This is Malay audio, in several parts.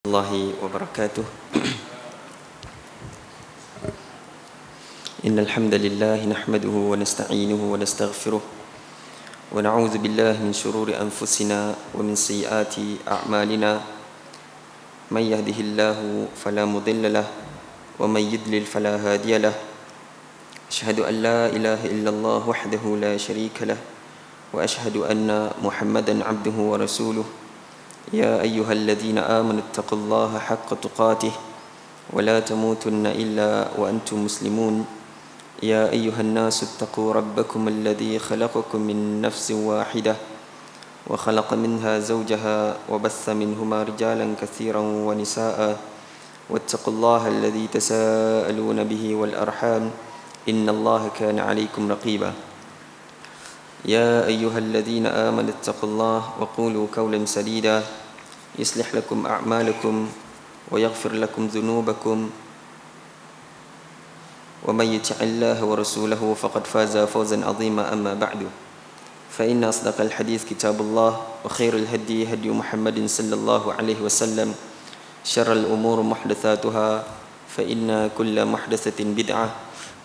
الله وبركاته. إن الحمد لله نحمده ونستعينه ونستغفره ونعوذ بالله من شرور أنفسنا ومن سيئات أعمالنا. من يهده الله فلا مضل له ومن يضلل فلا هادي له. أشهد أن لا إله إلا الله وحده لا شريك له وأشهد أن محمدا عبده ورسوله. يا أيها الذين آمنوا اتقوا الله حق تقاته ولا تموتن إلا وأنتم مسلمون. يا أيها الناس اتقوا ربكم الذي خلقكم من نفس واحدة وخلق منها زوجها وبث منهما رجالا كثيرا ونساء واتقوا الله الذي تساءلون به والأرحام إن الله كان عليكم رقيبا. يا أيها الذين آمنوا اتقوا الله وقولوا قولا سديدا يصلح لكم أعمالكم ويغفر لكم ذنوبكم ومن يطع الله ورسوله فقد فاز فوزا عظيما. أما بعد فإن أصدق الحديث كتاب الله وخير الهدي هدي محمد صلى الله عليه وسلم. شر الأمور محدثاتها فإن كل محدثة بدعة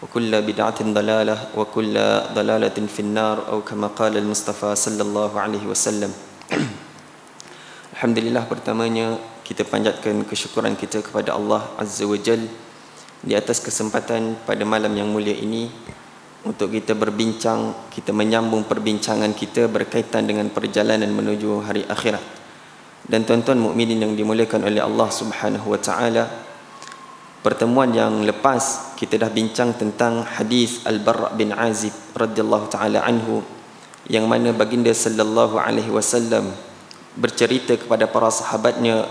وكل بدعة ضلالة وكل ضلالة في النار أو كما قال المصطفى صلى الله عليه وسلم. Alhamdulillah, pertamanya kita panjatkan kesyukuran kita kepada Allah Azza wa Jal di atas kesempatan pada malam yang mulia ini untuk kita berbincang, kita menyambung perbincangan kita berkaitan dengan perjalanan menuju hari akhirat. Dan tuan-tuan mukminin yang dimuliakan oleh Allah Subhanahu wa taala, pertemuan yang lepas kita dah bincang tentang hadis Al-Barra bin Azib radhiyallahu taala anhu, yang mana baginda sallallahu alaihi wasallam bercerita kepada para sahabatnya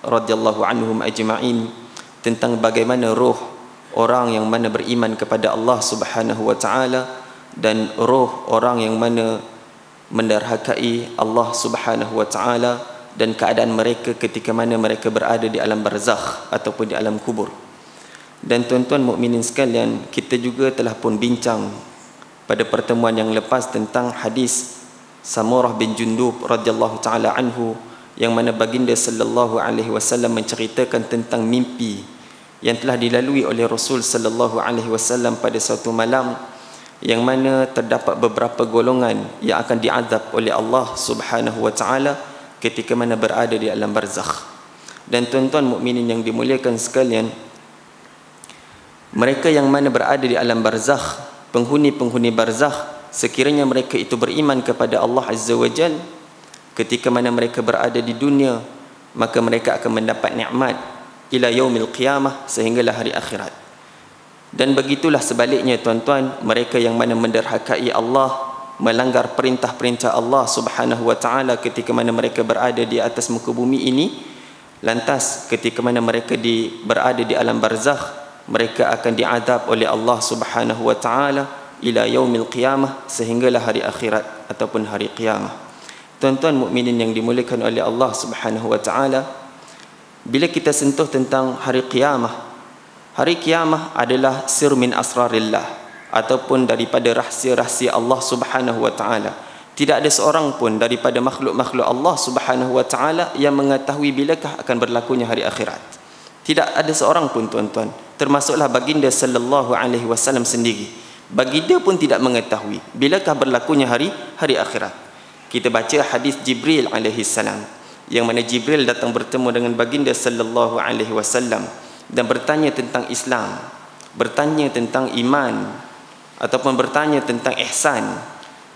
radhiyallahu anhum ajma'in tentang bagaimana roh orang yang mana beriman kepada Allah Subhanahu wa taala dan roh orang yang mana menderhakai Allah Subhanahu wa taala dan keadaan mereka ketika mana mereka berada di alam barzakh ataupun di alam kubur. Dan tuan-tuan mukminin sekalian, kita juga telah pun bincang pada pertemuan yang lepas tentang hadis Samurah bin Jundub radhiyallahu taala anhu, yang mana baginda sallallahu alaihi wasallam menceritakan tentang mimpi yang telah dilalui oleh Rasul sallallahu alaihi wasallam pada suatu malam, yang mana terdapat beberapa golongan yang akan diazab oleh Allah Subhanahu wa taala ketika mana berada di alam barzakh. Dan tuan-tuan mukminin yang dimuliakan sekalian, mereka yang mana berada di alam barzakh, penghuni-penghuni barzakh, sekiranya mereka itu beriman kepada Allah Azza wa Jal, ketika mana mereka berada di dunia, maka mereka akan mendapat nikmat ila yaumil qiyamah, sehinggalah hari akhirat. Dan begitulah sebaliknya tuan-tuan, mereka yang mana menderhakai Allah, melanggar perintah-perintah Allah Subhanahu wa taala ketika mana mereka berada di atas muka bumi ini, lantas ketika mana mereka berada di alam barzakh, mereka akan diazab oleh Allah Subhanahu wa taala ila yaumil qiyamah, sehinggalah hari akhirat ataupun hari qiyamah. Tuan-tuan mukminin yang dimuliakan oleh Allah Subhanahu wa taala, bila kita sentuh tentang hari qiyamah adalah sir min asrarillah, ataupun daripada rahsia-rahsia Allah Subhanahu wa taala. Tidak ada seorang pun daripada makhluk-makhluk Allah Subhanahu wa taala yang mengetahui bilakah akan berlakunya hari akhirat. Tidak ada seorang pun tuan-tuan, termasuklah baginda sallallahu alaihi wasallam sendiri. Baginda pun tidak mengetahui bilakah berlakunya hari akhirat. Kita baca hadis Jibril alaihi salam, yang mana Jibril datang bertemu dengan baginda sallallahu alaihi wasallam dan bertanya tentang Islam, bertanya tentang iman, ataupun bertanya tentang ihsan.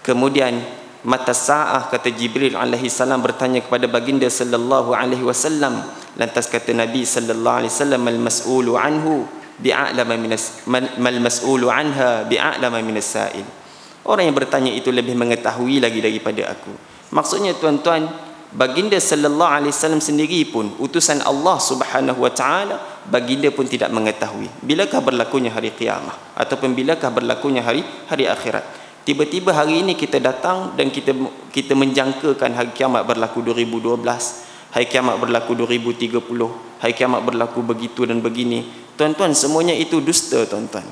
Kemudian mata sa'ah, kata Jibril alaihi salam bertanya kepada baginda sallallahu alaihi wasallam. Lantas kata Nabi sallallahu alaihi wasallam, al mas'ulu anhu bi'a'lama mal mas'ulu anha bi'a'lama minas sa'il. Orang yang bertanya itu lebih mengetahui lagi daripada aku. Maksudnya tuan-tuan, baginda sallallahu alaihi wasallam sendiri pun utusan Allah Subhanahu wa taala, baginda pun tidak mengetahui bilakah berlakunya hari kiamah ataupun bilakah berlakunya hari akhirat. Tiba-tiba hari ini kita datang dan kita menjangkakan hari kiamat berlaku 2012, hari kiamat berlaku 2030, hari kiamat berlaku begitu dan begini. Tuan-tuan, semuanya itu dusta tuan-tuan.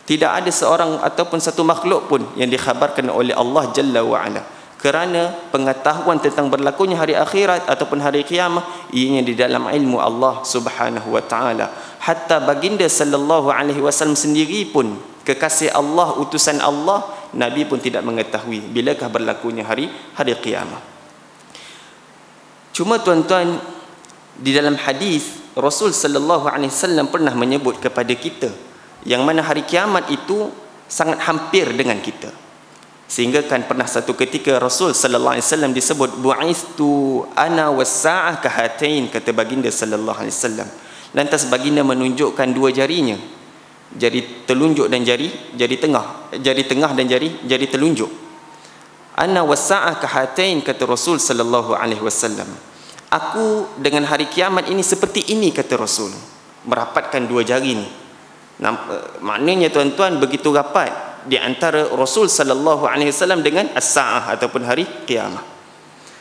Tidak ada seorang ataupun satu makhluk pun yang dikhabarkan oleh Allah Jalla wa'ala kerana pengetahuan tentang berlakunya hari akhirat ataupun hari kiamah ianya di dalam ilmu Allah Subhanahu wa taala. Hatta baginda sallallahu alaihi wasallam sendiri pun, kekasih Allah, utusan Allah, Nabi pun tidak mengetahui bilakah berlakunya hari kiamah. Cuma tuan-tuan, di dalam hadis Rasul sallallahu alaihi wasallam pernah menyebut kepada kita yang mana hari kiamat itu sangat hampir dengan kita. Sehingga kan pernah satu ketika Rasul sallallahu alaihi wasallam disebut bu'istu ana was-sa'ah kahatain, kata baginda sallallahu alaihi wasallam. Lantas baginda menunjukkan dua jarinya, jari telunjuk dan jari tengah dan jari telunjuk. Ana was-sa'ah kahatain, kata Rasul sallallahu alaihi wasallam. Aku dengan hari kiamat ini seperti ini, kata Rasul, merapatkan dua jari ni. Maknanya tuan-tuan, begitu rapat di antara Rasul sallallahu alaihi wasallam dengan as-sa'ah ataupun hari kiamat.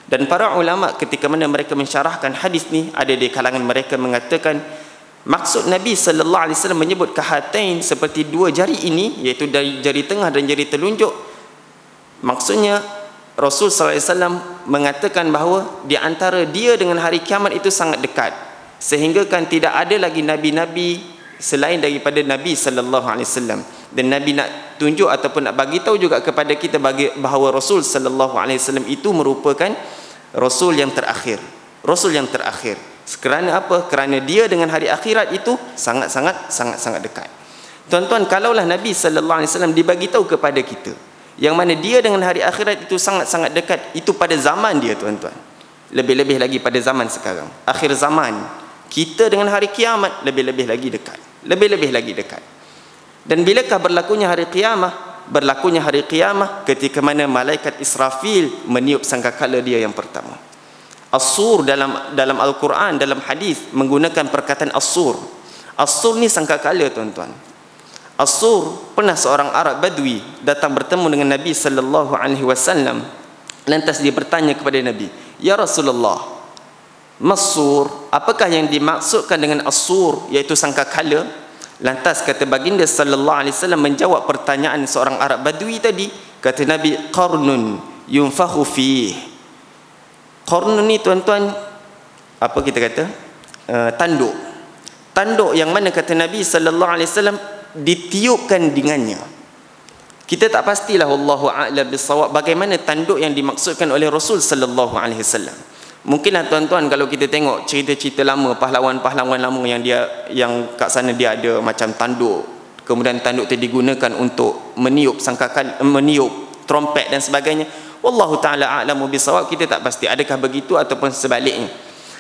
Dan para ulama ketika mana mereka mensyarahkan hadis ni, ada di kalangan mereka mengatakan maksud Nabi sallallahu alaihi wasallam menyebut kahatain seperti dua jari ini, iaitu dari jari tengah dan jari telunjuk, maksudnya Rasul sallallahu alaihi wasallam mengatakan bahawa di antara dia dengan hari kiamat itu sangat dekat, sehingga kan tidak ada lagi nabi-nabi selain daripada Nabi sallallahu alaihi wasallam. Dan Nabi nak tunjuk ataupun nak bagi tahu juga kepada kita bahawa Rasul sallallahu alaihi wasallam itu merupakan Rasul yang terakhir. Rasul yang terakhir. Kerana apa? Kerana dia dengan hari akhirat itu sangat dekat. Tuan-tuan, kalaulah Nabi sallallahu alaihi wasallam dibagi tahu kepada kita yang mana dia dengan hari akhirat itu sangat dekat, itu pada zaman dia tuan-tuan. Lebih-lebih lagi pada zaman sekarang, akhir zaman, kita dengan hari kiamat lebih-lebih lagi dekat. Lebih-lebih lagi dekat. Dan bilakah berlakunya hari kiamah? Berlakunya hari kiamah ketika mana malaikat Israfil meniup sangkakala dia yang pertama. As-sur dalam Al-Quran, dalam hadis menggunakan perkataan as-sur. As-sur ni sangkakala tuan-tuan. As-sur, pernah seorang Arab Badui datang bertemu dengan Nabi sallallahu alaihi wasallam. Lantas dia bertanya kepada Nabi, "Ya Rasulullah, Mas-sur, apakah yang dimaksudkan dengan as-sur, iaitu sangkakala?" Lantas kata baginda sallallahu alaihi wasallam menjawab pertanyaan seorang Arab Badui tadi. Kata Nabi, "Qarnun yunfakhu fih." Qarnun ni tuan-tuan, apa kita kata? Tanduk. Tanduk yang mana kata Nabi sallallahu alaihi wasallam ditiupkan dengannya. Kita tak pastilah, wallahu a'lam bissawab, bagaimana tanduk yang dimaksudkan oleh Rasul sallallahu alaihi wasallam. Mungkinlah tuan-tuan kalau kita tengok cerita-cerita lama, pahlawan-pahlawan lama yang kat sana dia ada macam tanduk, kemudian tanduk itu digunakan untuk meniup sangkakala, meniup trompet dan sebagainya. Wallahu taala a'lamu bissawab, kita tak pasti adakah begitu ataupun sebaliknya.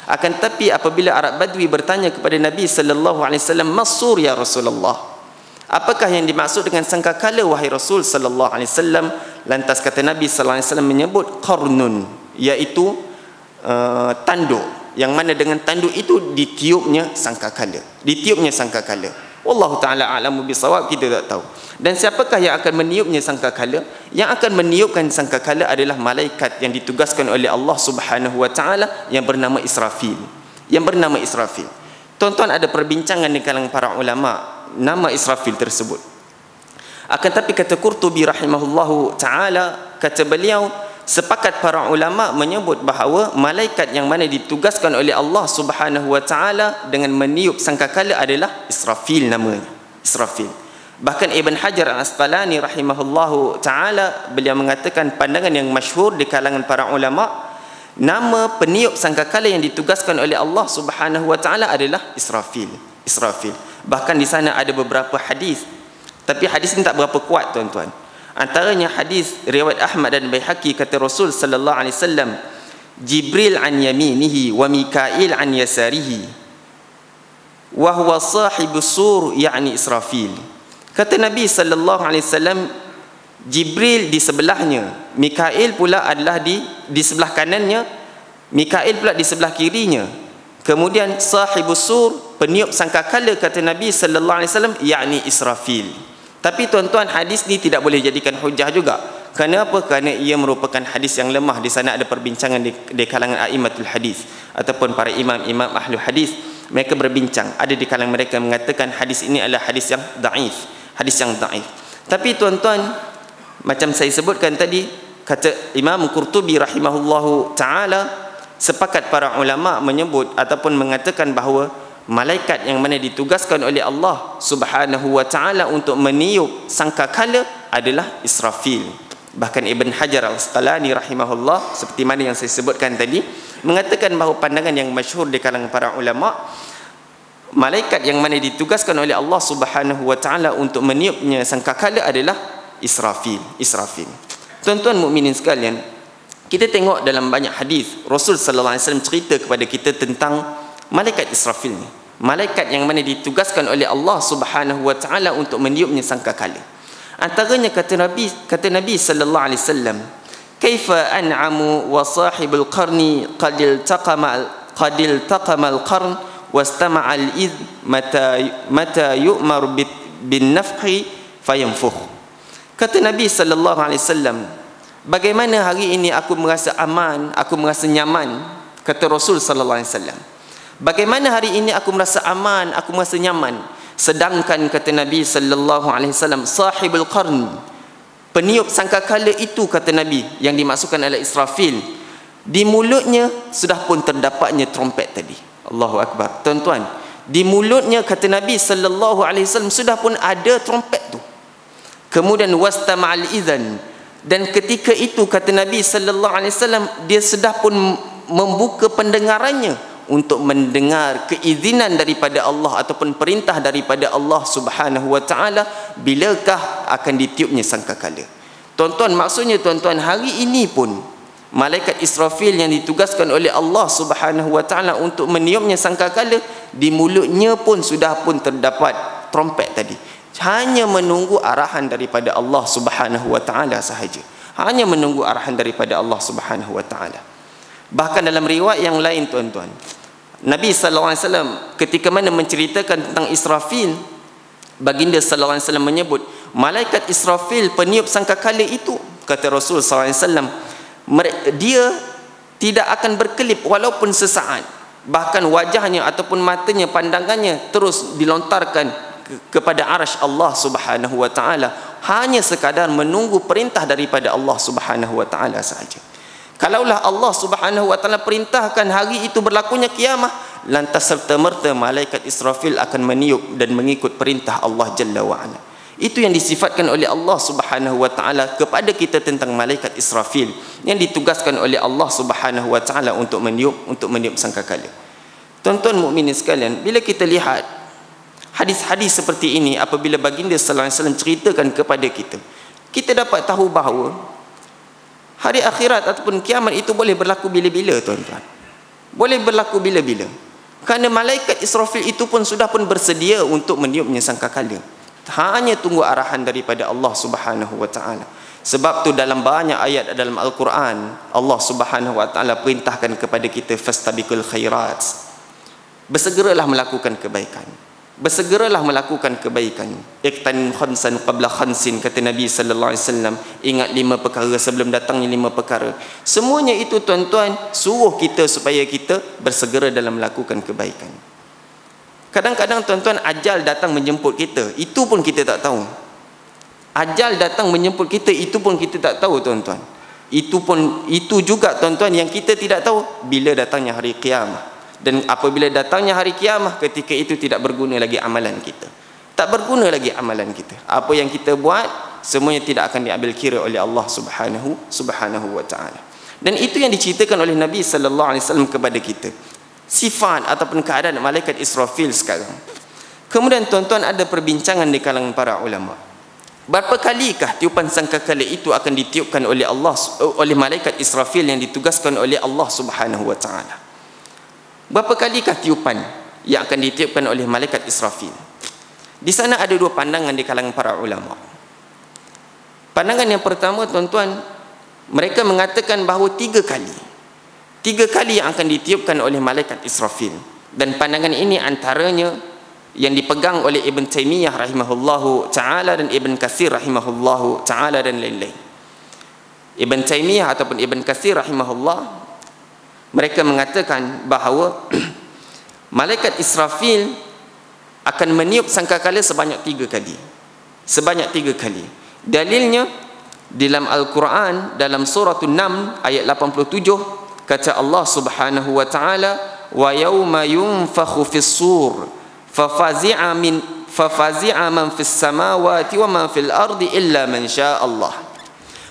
Akan tapi apabila Arab Badui bertanya kepada Nabi sallallahu alaihi wasallam, "Mas-sur ya Rasulullah, apakah yang dimaksud dengan sangkakala wahai Rasul sallallahu alaihi wasallam?" Lantas kata Nabi sallallahu alaihi wasallam menyebut qarnun, iaitu tanduk, yang mana dengan tanduk itu ditiupnya sangkakala. Ditiupnya sangkakala. Wallahu taala a'lamu bisawab, kita tak tahu. Dan siapakah yang akan meniupnya sangkakala? Yang akan meniupkan sangkakala adalah malaikat yang ditugaskan oleh Allah Subhanahu wa taala yang bernama Israfil. Yang bernama Israfil. Tuan-tuan, ada perbincangan di kalangan para ulama nama Israfil tersebut. Akan tapi kata Qurtubi rahimahullahu taala, kata beliau, sepakat para ulama menyebut bahawa malaikat yang mana ditugaskan oleh Allah Subhanahu wa taala dengan meniup sangkakala adalah Israfil namanya. Israfil. Bahkan Ibn Hajar Al-Asqalani rahimahullahu taala, beliau mengatakan pandangan yang masyhur di kalangan para ulama, nama peniup sangkakala yang ditugaskan oleh Allah Subhanahu wa taala adalah Israfil. Israfil. Bahkan di sana ada beberapa hadis, tapi hadis ini tak berapa kuat tuan-tuan. Antaranya hadis riwayat Ahmad dan Baihaqi, kata Rasul sallallahu alaihi wasallam, "Jibril an yaminihi wa Mikail an yasarihi wa huwa sahibus sur," yakni Israfil. Kata Nabi sallallahu alaihi wasallam, Jibril di sebelahnya, Mikail pula adalah di sebelah kanannya, Mikail pula di sebelah kirinya. Kemudian sahibus sur, peniup sangkakala, kata Nabi sallallahu alaihi wasallam, yakni Israfil. Tapi tuan-tuan, hadis ni tidak boleh jadikan hujah juga. Kenapa? Kerana ia merupakan hadis yang lemah. Di sana ada perbincangan di kalangan a'immatul hadis ataupun para imam-imam ahli hadis. Mereka berbincang. Ada di kalangan mereka mengatakan hadis ini adalah hadis yang dhaif. Hadis yang dhaif. Tapi tuan-tuan, macam saya sebutkan tadi, kata Imam Qurtubi rahimahullahu ta'ala, sepakat para ulama menyebut ataupun mengatakan bahawa malaikat yang mana ditugaskan oleh Allah subhanahu wa ta'ala untuk meniup sangkakala adalah Israfil. Bahkan Ibn Hajar al-Asqalani rahimahullah, seperti mana yang saya sebutkan tadi, mengatakan bahawa pandangan yang masyhur di kalangan para ulama, malaikat yang mana ditugaskan oleh Allah subhanahu wa ta'ala untuk meniupnya sangkakala adalah Israfil. Tuan-tuan mukminin sekalian, kita tengok dalam banyak hadis Rasul sallallahu alaihi wasallam cerita kepada kita tentang malaikat Israfil ni, malaikat yang mana ditugaskan oleh Allah subhanahu wa ta'ala untuk meniupnya sangkakala. Antaranya kata Nabi sallallahu alaihi wasallam, kaifa an'amu wa sahibul qarni qad iltaqama al-qarn wastama'a al-idh mata yu'mar bin nafhi fayanfukh. Kata Nabi sallallahu alaihi wasallam, bagaimana hari ini aku merasa aman, aku merasa nyaman, kata Rasul sallallahu alaihi wasallam. Bagaimana hari ini aku merasa aman, aku merasa nyaman, sedangkan kata Nabi sallallahu alaihi wasallam, sahibul qarn, peniup sangkakala itu, kata Nabi, yang dimaksudkan adalah Israfil, di mulutnya sudah pun terdapatnya trompet tadi. Allahu akbar. Tuan-tuan, di mulutnya, kata Nabi sallallahu alaihi wasallam, sudah pun ada trompet tu. Kemudian wastama'al idzan, dan ketika itu, kata Nabi sallallahu alaihi wasallam, dia sudah pun membuka pendengarannya untuk mendengar keizinan daripada Allah ataupun perintah daripada Allah subhanahu wa ta'ala bilakah akan ditiupnya sangkakala. Tuan-tuan, maksudnya tuan-tuan, hari ini pun malaikat Israfil yang ditugaskan oleh Allah subhanahu wa ta'ala untuk meniupnya sangkakala, di mulutnya pun sudah pun terdapat trompet tadi. Hanya menunggu arahan daripada Allah subhanahu wa ta'ala sahaja. Hanya menunggu arahan daripada Allah subhanahu wa ta'ala. Bahkan dalam riwayat yang lain, tuan-tuan, Nabi sallallahu alaihi wasallam ketika mana menceritakan tentang Israfil, baginda sallallahu alaihi wasallam menyebut malaikat Israfil peniup sangkakala itu, kata Rasul sallallahu alaihi wasallam, dia tidak akan berkelip walaupun sesaat. Bahkan wajahnya ataupun matanya, pandangannya terus dilontarkan kepada arasy Allah subhanahu wa ta'ala, hanya sekadar menunggu perintah daripada Allah subhanahu wa ta'ala sahaja. Kalaulah Allah subhanahu wa ta'ala perintahkan hari itu berlakunya kiamah, lantas serta-merta malaikat Israfil akan meniup dan mengikut perintah Allah Jalla wa'ala. Itu yang disifatkan oleh Allah subhanahu wa ta'ala kepada kita tentang malaikat Israfil yang ditugaskan oleh Allah subhanahu wa ta'ala untuk meniup sangkakala. Tuan-tuan mukminin sekalian, bila kita lihat hadis-hadis seperti ini, apabila baginda sallallahu alaihi wasallam ceritakan kepada kita, kita dapat tahu bahawa hari akhirat ataupun kiamat itu boleh berlaku bila-bila, tuan-tuan. Boleh berlaku bila-bila. Kerana malaikat Israfil itu pun sudah pun bersedia untuk meniupnya sangkakala. Hanya tunggu arahan daripada Allah subhanahu wa ta'ala. Sebab tu dalam banyak ayat dalam Al-Quran, Allah subhanahu wa ta'ala perintahkan kepada kita, fastabiqul khairat. Bersegeralah melakukan kebaikan. Bersegeralah melakukan kebaikan. Iqtanim khamsan qabla khamsin, kata Nabi sallallahu alaihi wasallam. Ingat 5 perkara sebelum datangnya 5 perkara. Semuanya itu, tuan-tuan, suruh kita supaya kita bersegera dalam melakukan kebaikan. Kadang-kadang, tuan-tuan, ajal datang menjemput kita, itu pun kita tak tahu. Ajal datang menjemput kita, itu pun kita tak tahu, tuan-tuan. Itu juga, tuan-tuan, yang kita tidak tahu bila datangnya hari kiamah. Dan apabila datangnya hari kiamah, ketika itu tidak berguna lagi amalan kita. Tak berguna lagi amalan kita. Apa yang kita buat, semuanya tidak akan diambil kira oleh Allah subhanahu wa ta'ala. Dan itu yang diceritakan oleh Nabi sallallahu alaihi wasallam kepada kita. Sifat ataupun keadaan malaikat Israfil sekarang. Kemudian, tuan-tuan, ada perbincangan di kalangan para ulama. Berapa kalikah tiupan sangkakala itu akan ditiupkan oleh malaikat Israfil yang ditugaskan oleh Allah subhanahu wa ta'ala? Berapa kalikah tiupan yang akan ditiupkan oleh malaikat Israfil? Di sana ada 2 pandangan di kalangan para ulama. Pandangan yang pertama, tuan-tuan, mereka mengatakan bahawa 3 kali. 3 kali yang akan ditiupkan oleh malaikat Israfil. Dan pandangan ini antaranya yang dipegang oleh Ibn Taymiyah rahimahullahu ta'ala dan Ibn Katsir rahimahullahu ta'ala dan lain-lain. Ibn Taymiyah ataupun Ibn Katsir rahimahullah, mereka mengatakan bahawa malaikat Israfil akan meniup sangkakala sebanyak 3 kali. Sebanyak 3 kali. Dalilnya dalam Al-Quran, dalam surah An-Naml ayat 87, kata Allah Subhanahu wa taala, wa yauma yunfakhu fis-sur fafazi'a man fis samawati wa man fil ardi illa man syaa Allah.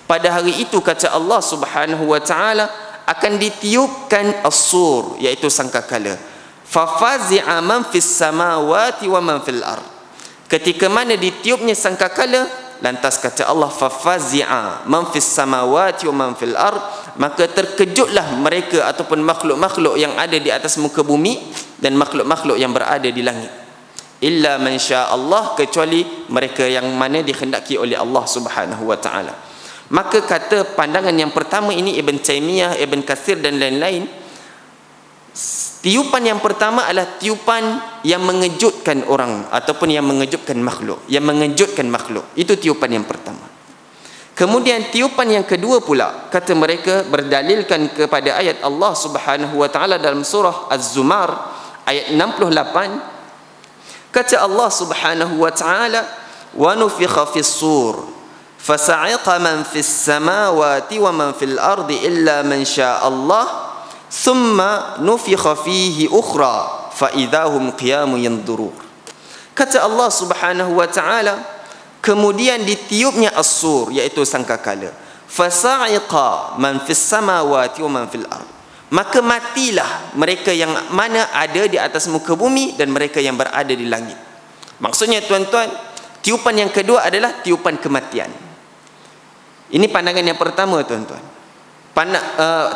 Pada hari itu, kata Allah Subhanahu wa taala, akan ditiupkan as-sur, iaitu sangkakala. Fafazi'a man fis samawati wa man fil ard. Ketika mana ditiupnya sangkakala, lantas kata Allah, fafazi'a man fis samawati wa man fil ard, maka terkejutlah mereka ataupun makhluk-makhluk yang ada di atas muka bumi dan makhluk-makhluk yang berada di langit. Illa man syaa Allah, kecuali mereka yang mana dikhendaki oleh Allah Subhanahu wa taala. Maka kata pandangan yang pertama ini, Ibn Taymiyah, Ibn Katsir dan lain-lain, tiupan yang pertama adalah tiupan yang mengejutkan orang ataupun yang mengejutkan makhluk, itu tiupan yang pertama. Kemudian tiupan yang kedua pula, kata mereka, berdalilkan kepada ayat Allah Subhanahu wa taala dalam surah Az-Zumar ayat 68, kata Allah Subhanahu wa taala, wa nufikha fis-sur fasa'iqa man fis samawati wa man fil ardi illa man syaa Allah thumma nufikha fihi ukhra fa idahum qiyamun yanzurun. Kata Allah Subhanahu wa taala, kemudian ditiupnya as-sur, iaitu sangkakala. Fasa'iqa man fis samawati wa man fil ard, maka matilah mereka yang mana ada di atas muka bumi dan mereka yang berada di langit. Maksudnya tuan-tuan, tiupan yang kedua adalah tiupan kematian. Ini pandangan yang pertama tuan-tuan.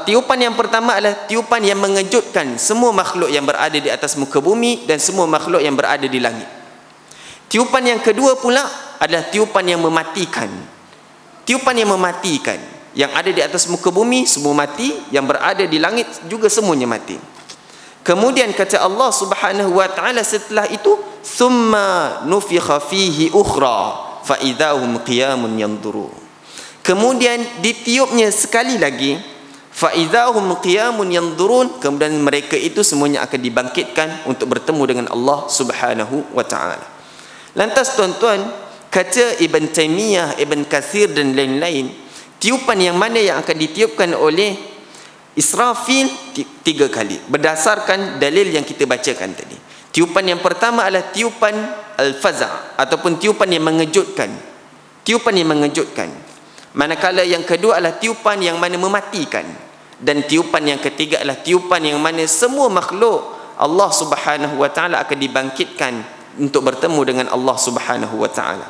Tiupan yang pertama adalah tiupan yang mengejutkan semua makhluk yang berada di atas muka bumi dan semua makhluk yang berada di langit. Tiupan yang kedua pula adalah tiupan yang mematikan. Tiupan yang mematikan, yang ada di atas muka bumi semua mati, yang berada di langit juga semuanya mati. Kemudian kata Allah Subhanahu wa taala setelah itu, summa nufikha fihi ukhra fa idahum qiyamun yanzurun. Kemudian ditiupnya sekali lagi, fa idahum qiyamun yanzurun, kemudian mereka itu semuanya akan dibangkitkan untuk bertemu dengan Allah Subhanahu wa taala. Lantas tuan-tuan, kata Ibn Taymiyah, Ibn Katsir dan lain-lain, tiupan yang mana yang akan ditiupkan oleh Israfil 3 kali berdasarkan dalil yang kita bacakan tadi. Tiupan yang pertama adalah tiupan al-faza' ataupun tiupan yang mengejutkan. Tiupan yang mengejutkan. Manakala yang kedua adalah tiupan yang mana mematikan, dan tiupan yang ketiga adalah tiupan yang mana semua makhluk Allah Subhanahu wa taala akan dibangkitkan untuk bertemu dengan Allah Subhanahu wa taala.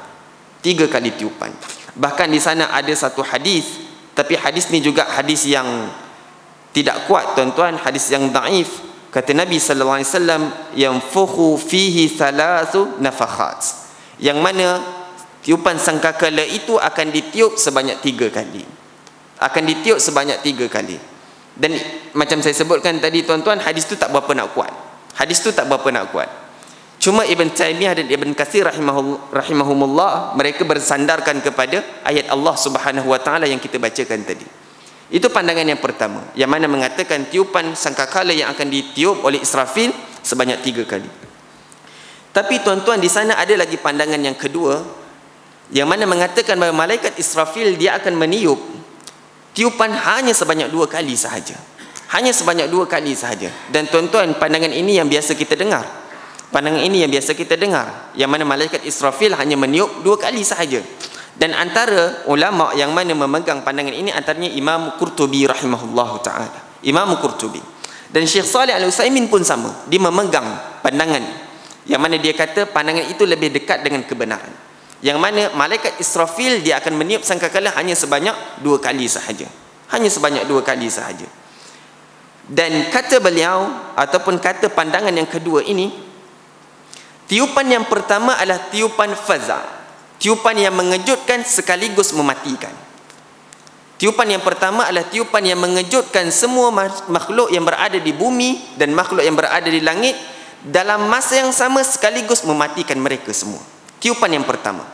3 kali tiupan. Bahkan di sana ada satu hadis, tapi hadis ni juga hadis yang tidak kuat tuan-tuan, hadis yang dhaif. Kata Nabi sallallahu alaihi wasallam, yanfukhu fihi 3 nafakhat, yang mana tiupan sangkakala itu akan ditiup sebanyak 3 kali. Akan ditiup sebanyak 3 kali. Dan macam saya sebutkan tadi tuan-tuan, hadis tu tak berapa nak kuat. Hadis tu tak berapa nak kuat. Cuma Ibn Taymiyah dan Ibn Katsir rahimahumullah, mereka bersandarkan kepada ayat Allah Subhanahu wa taala yang kita bacakan tadi. Itu pandangan yang pertama, yang mana mengatakan tiupan sangkakala yang akan ditiup oleh Israfil sebanyak 3 kali. Tapi tuan-tuan, di sana ada lagi pandangan yang kedua, yang mana mengatakan bahawa malaikat Israfil dia akan meniup tiupan hanya sebanyak 2 kali sahaja. Hanya sebanyak 2 kali sahaja. Dan tuan-tuan, pandangan ini yang biasa kita dengar. Pandangan ini yang biasa kita dengar, yang mana malaikat Israfil hanya meniup 2 kali sahaja. Dan antara ulama yang mana memegang pandangan ini antaranya Imam Qurtubi rahimahullahu taala. Imam Qurtubi dan Syekh Saleh Al-Utsaimin pun sama. Dia memegang pandangan yang mana dia kata pandangan itu lebih dekat dengan kebenaran. Yang mana malaikat Israfil dia akan meniup sangkakala hanya sebanyak 2 kali sahaja. Hanya sebanyak 2 kali sahaja. Dan kata beliau ataupun kata pandangan yang kedua ini, tiupan yang pertama adalah tiupan faza', tiupan yang mengejutkan sekaligus mematikan. Tiupan yang pertama adalah tiupan yang mengejutkan semua makhluk yang berada di bumi dan makhluk yang berada di langit dalam masa yang sama sekaligus mematikan mereka semua. Tiupan yang pertama.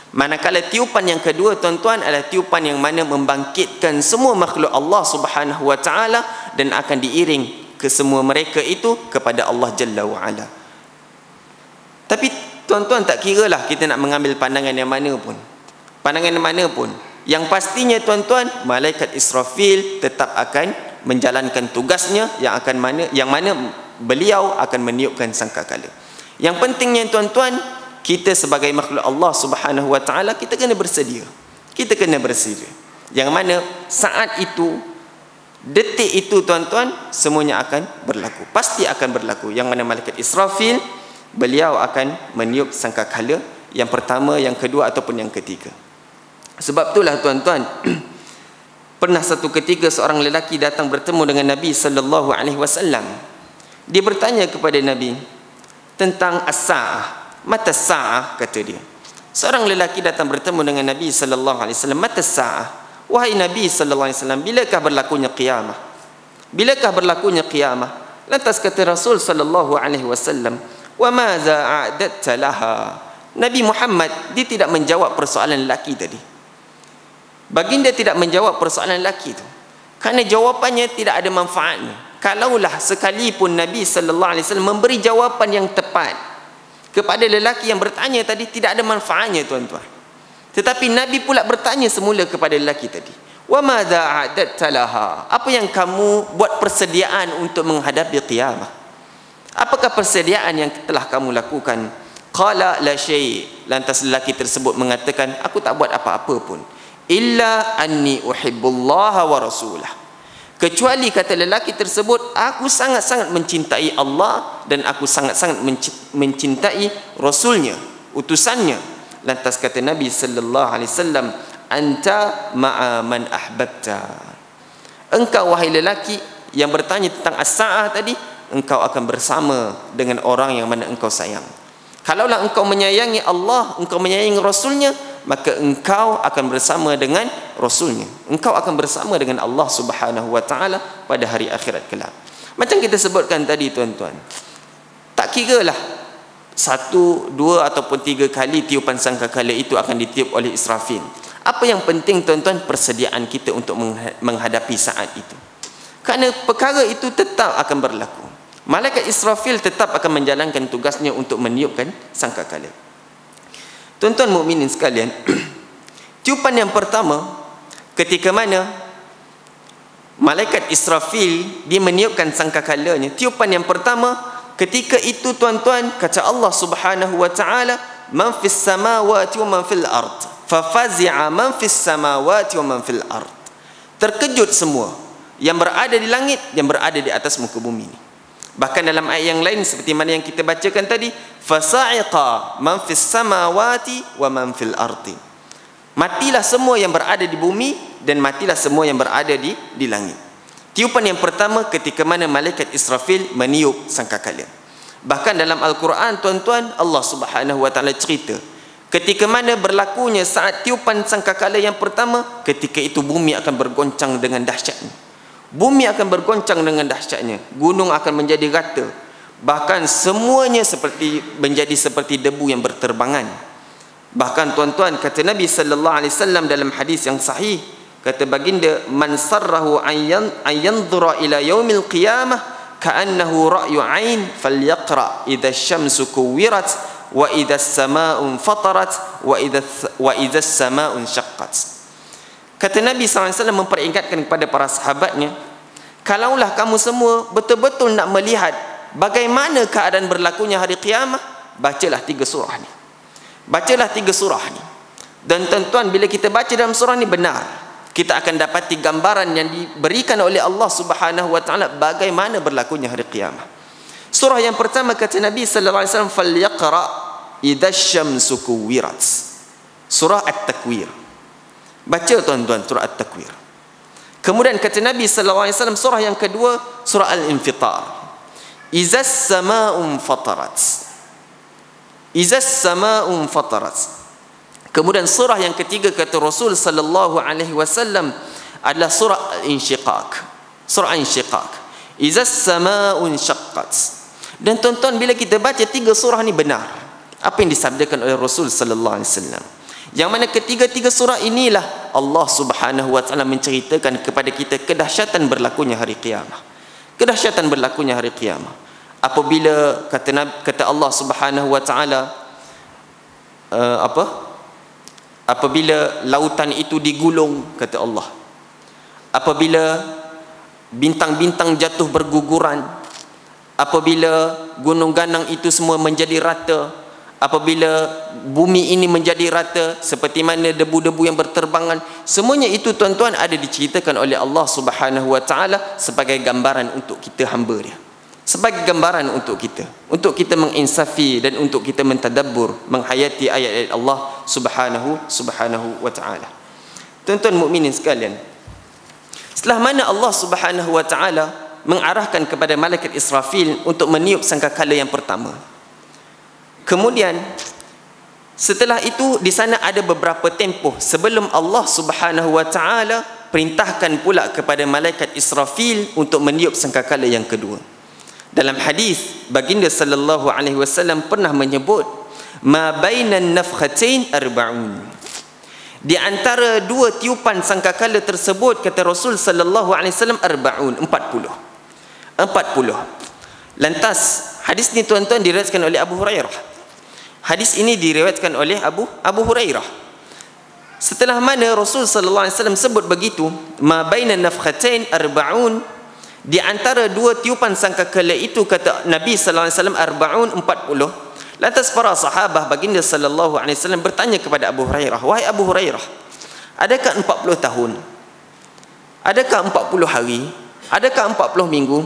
Manakala tiupan yang kedua tuan-tuan adalah tiupan yang mana membangkitkan semua makhluk Allah Subhanahu wa taala dan akan diiring ke semua mereka itu kepada Allah Jalla wa Ala. Tapi tuan-tuan, tak kiralah kita nak mengambil pandangan yang mana pun. Pandangan yang mana pun. Yang pastinya tuan-tuan, malaikat Israfil tetap akan menjalankan tugasnya yang mana beliau akan meniupkan sangkakala. Yang pentingnya tuan-tuan, kita sebagai makhluk Allah Subhanahu wa taala, kita kena bersedia. Kita kena bersedia. Yang mana saat itu, detik itu tuan-tuan, semuanya akan berlaku. Pasti akan berlaku. Yang mana malaikat Israfil, beliau akan meniup sangkakala yang pertama, yang kedua ataupun yang ketiga. Sebab itulah tuan-tuan, pernah satu ketika seorang lelaki datang bertemu dengan Nabi sallallahu alaihi wasallam. Dia bertanya kepada Nabi tentang as-sa'ah. Mata sa'ah, kata dia. Seorang lelaki datang bertemu dengan Nabi sallallahu alaihi wasallam. Mata sa'ah. Wahai Nabi sallallahu alaihi wasallam, bilakah berlakunya qiyamah? Bilakah berlakunya qiyamah? Lantas kata Rasul sallallahu alaihi wasallam, "Wa madza a'dadta laha?" Nabi Muhammad, dia tidak menjawab persoalan lelaki tadi. Baginda tidak menjawab persoalan lelaki itu, kerana jawapannya tidak ada manfaatnya. Kalaulah sekalipun Nabi sallallahu alaihi wasallam memberi jawapan yang tepat kepada lelaki yang bertanya tadi, tidak ada manfaatnya tuan-tuan. Tetapi Nabi pula bertanya semula kepada lelaki tadi, "Wa madza a'dadta laha?" Apa yang kamu buat persediaan untuk menghadapi qiyamah? Apakah persediaan yang telah kamu lakukan? Qala la syai'. Lantas lelaki tersebut mengatakan, aku tak buat apa-apa pun. Illa anni uhibbullaha wa rasulah. Kecuali kata lelaki tersebut, aku sangat-sangat mencintai Allah dan aku sangat-sangat mencintai Rasulnya, utusannya. Lantas kata Nabi sallallahu alaihi wasallam, anta ma'a man ahbabta. Engkau wahai lelaki yang bertanya tentang as-sa'ah tadi, engkau akan bersama dengan orang yang mana engkau sayang. Kalaulah engkau menyayangi Allah, engkau menyayangi Rasulnya, maka engkau akan bersama dengan Rasulnya. Engkau akan bersama dengan Allah Subhanahu wa taala pada hari akhirat kelak. Macam kita sebutkan tadi tuan-tuan, tak kiralah 1, 2 ataupun 3 kali tiupan sangkakala itu akan ditiup oleh Israfil. Apa yang penting tuan-tuan, persediaan kita untuk menghadapi saat itu. Kerana perkara itu tetap akan berlaku. Malaikat Israfil tetap akan menjalankan tugasnya untuk meniupkan sangkakala. Tuan-tuan mukminin sekalian, tiupan yang pertama, ketika mana malaikat Israfil dia meniupkan sangkakalanya, tiupan yang pertama, ketika itu tuan-tuan, kata Allah Subhanahu wa taala, man fis samawati wa man fil ard, fa fazi'a man fis samawati wa man fil ard. Terkejut semua yang berada di langit, yang berada di atas muka bumi ini. Bahkan dalam ayat yang lain seperti mana yang kita bacakan tadi, fasa'iqa man fis samawati wa man fil ardi. Matilah semua yang berada di bumi dan matilah semua yang berada di langit. Tiupan yang pertama ketika mana malaikat Israfil meniup sangkakala. Bahkan dalam Al-Quran tuan-tuan, Allah Subhanahu wa taala cerita ketika mana berlakunya saat tiupan sangkakala yang pertama, ketika itu bumi akan bergoncang dengan dahsyatnya. Bumi akan bergoncang dengan dahsyatnya, gunung akan menjadi rata, bahkan semuanya menjadi seperti debu yang berterbangan. Bahkan tuan-tuan, kata Nabi sallallahu alaihi wasallam dalam hadis yang sahih, kata baginda, man sarrahu an yanzura ila yaumil qiyamah ka'annahu ra'yu 'ain falyaqra idza asy-syamsu kuwirat wa idza as-samaa'u fatarat wa idza as-samaa'u syaqqat. Kata Nabi SAW memperingatkan kepada para sahabatnya, kalaulah kamu semua betul-betul nak melihat bagaimana keadaan berlakunya hari kiamat, bacalah 3 surah ni. Bacalah 3 surah ni. Dan tuan-tuan, bila kita baca dalam surah ni, benar, kita akan dapati gambaran yang diberikan oleh Allah Subhanahu wa taala bagaimana berlakunya hari kiamat. Surah yang pertama kata Nabi sallallahu alaihi wasallam, falyaqra idza asy-syamsu kuwirat. Surah At-Takwir. Baca tuan-tuan surah At-Takwir. Kemudian kata Nabi sallallahu alaihi wasallam, surah yang kedua surah Al-Infitar. Izas samaa'un fatarat. Izas samaa'un fatarat. Kemudian surah yang ketiga kata Rasul sallallahu alaihi wasallam adalah surah Al-Insyiqaq. Surah Al-Insyiqaq. Izas samaa'un syaqqat. Dan tuan-tuan, bila kita baca 3 surah ni, benar apa yang disabdakan oleh Rasul sallallahu alaihi wasallam. Yang mana ketiga-tiga surah inilah Allah Subhanahu wa taala menceritakan kepada kita kedahsyatan berlakunya hari kiamat. Kedahsyatan berlakunya hari kiamat. Apabila kata Allah Subhanahu wa taala apabila lautan itu digulung, kata Allah, apabila bintang-bintang jatuh berguguran, apabila gunung ganang itu semua menjadi rata, apabila bumi ini menjadi rata seperti mana debu-debu yang berterbangan, semuanya itu tuan-tuan ada diceritakan oleh Allah Subhanahu wa taala sebagai gambaran untuk kita hamba dia, sebagai gambaran untuk kita menginsafi dan untuk kita mentadabbur, menghayati ayat-ayat Allah Subhanahu wa taala. Tuan-tuan mukminin sekalian, setelah mana Allah Subhanahu wa taala mengarahkan kepada malaikat Israfil untuk meniup sangkakala yang pertama, kemudian setelah itu di sana ada beberapa tempoh sebelum Allah Subhanahu wa taala perintahkan pula kepada malaikat Israfil untuk meniup sangkakala yang kedua. Dalam hadis baginda sallallahu alaihi wasallam pernah menyebut ma bainan nafkhatain arba'un, di antara dua tiupan sangkakala tersebut, kata Rasul sallallahu alaihi wasallam, arba'un, 40. Lantas hadis ni tuan-tuan diriwayatkan oleh Abu Hurairah. Hadis ini diriwayatkan oleh Abu Hurairah. Setelah mana Rasul sallallahu alaihi wasallam sebut begitu, ma bainan nafkhatain arba'un, di antara dua tiupan sangkakala itu, kata Nabi sallallahu alaihi wasallam, arba'un, 40. Lantas para sahabat baginda sallallahu alaihi wasallam bertanya kepada Abu Hurairah, wahai Abu Hurairah, adakah 40 tahun? Adakah 40 hari? Adakah 40 minggu?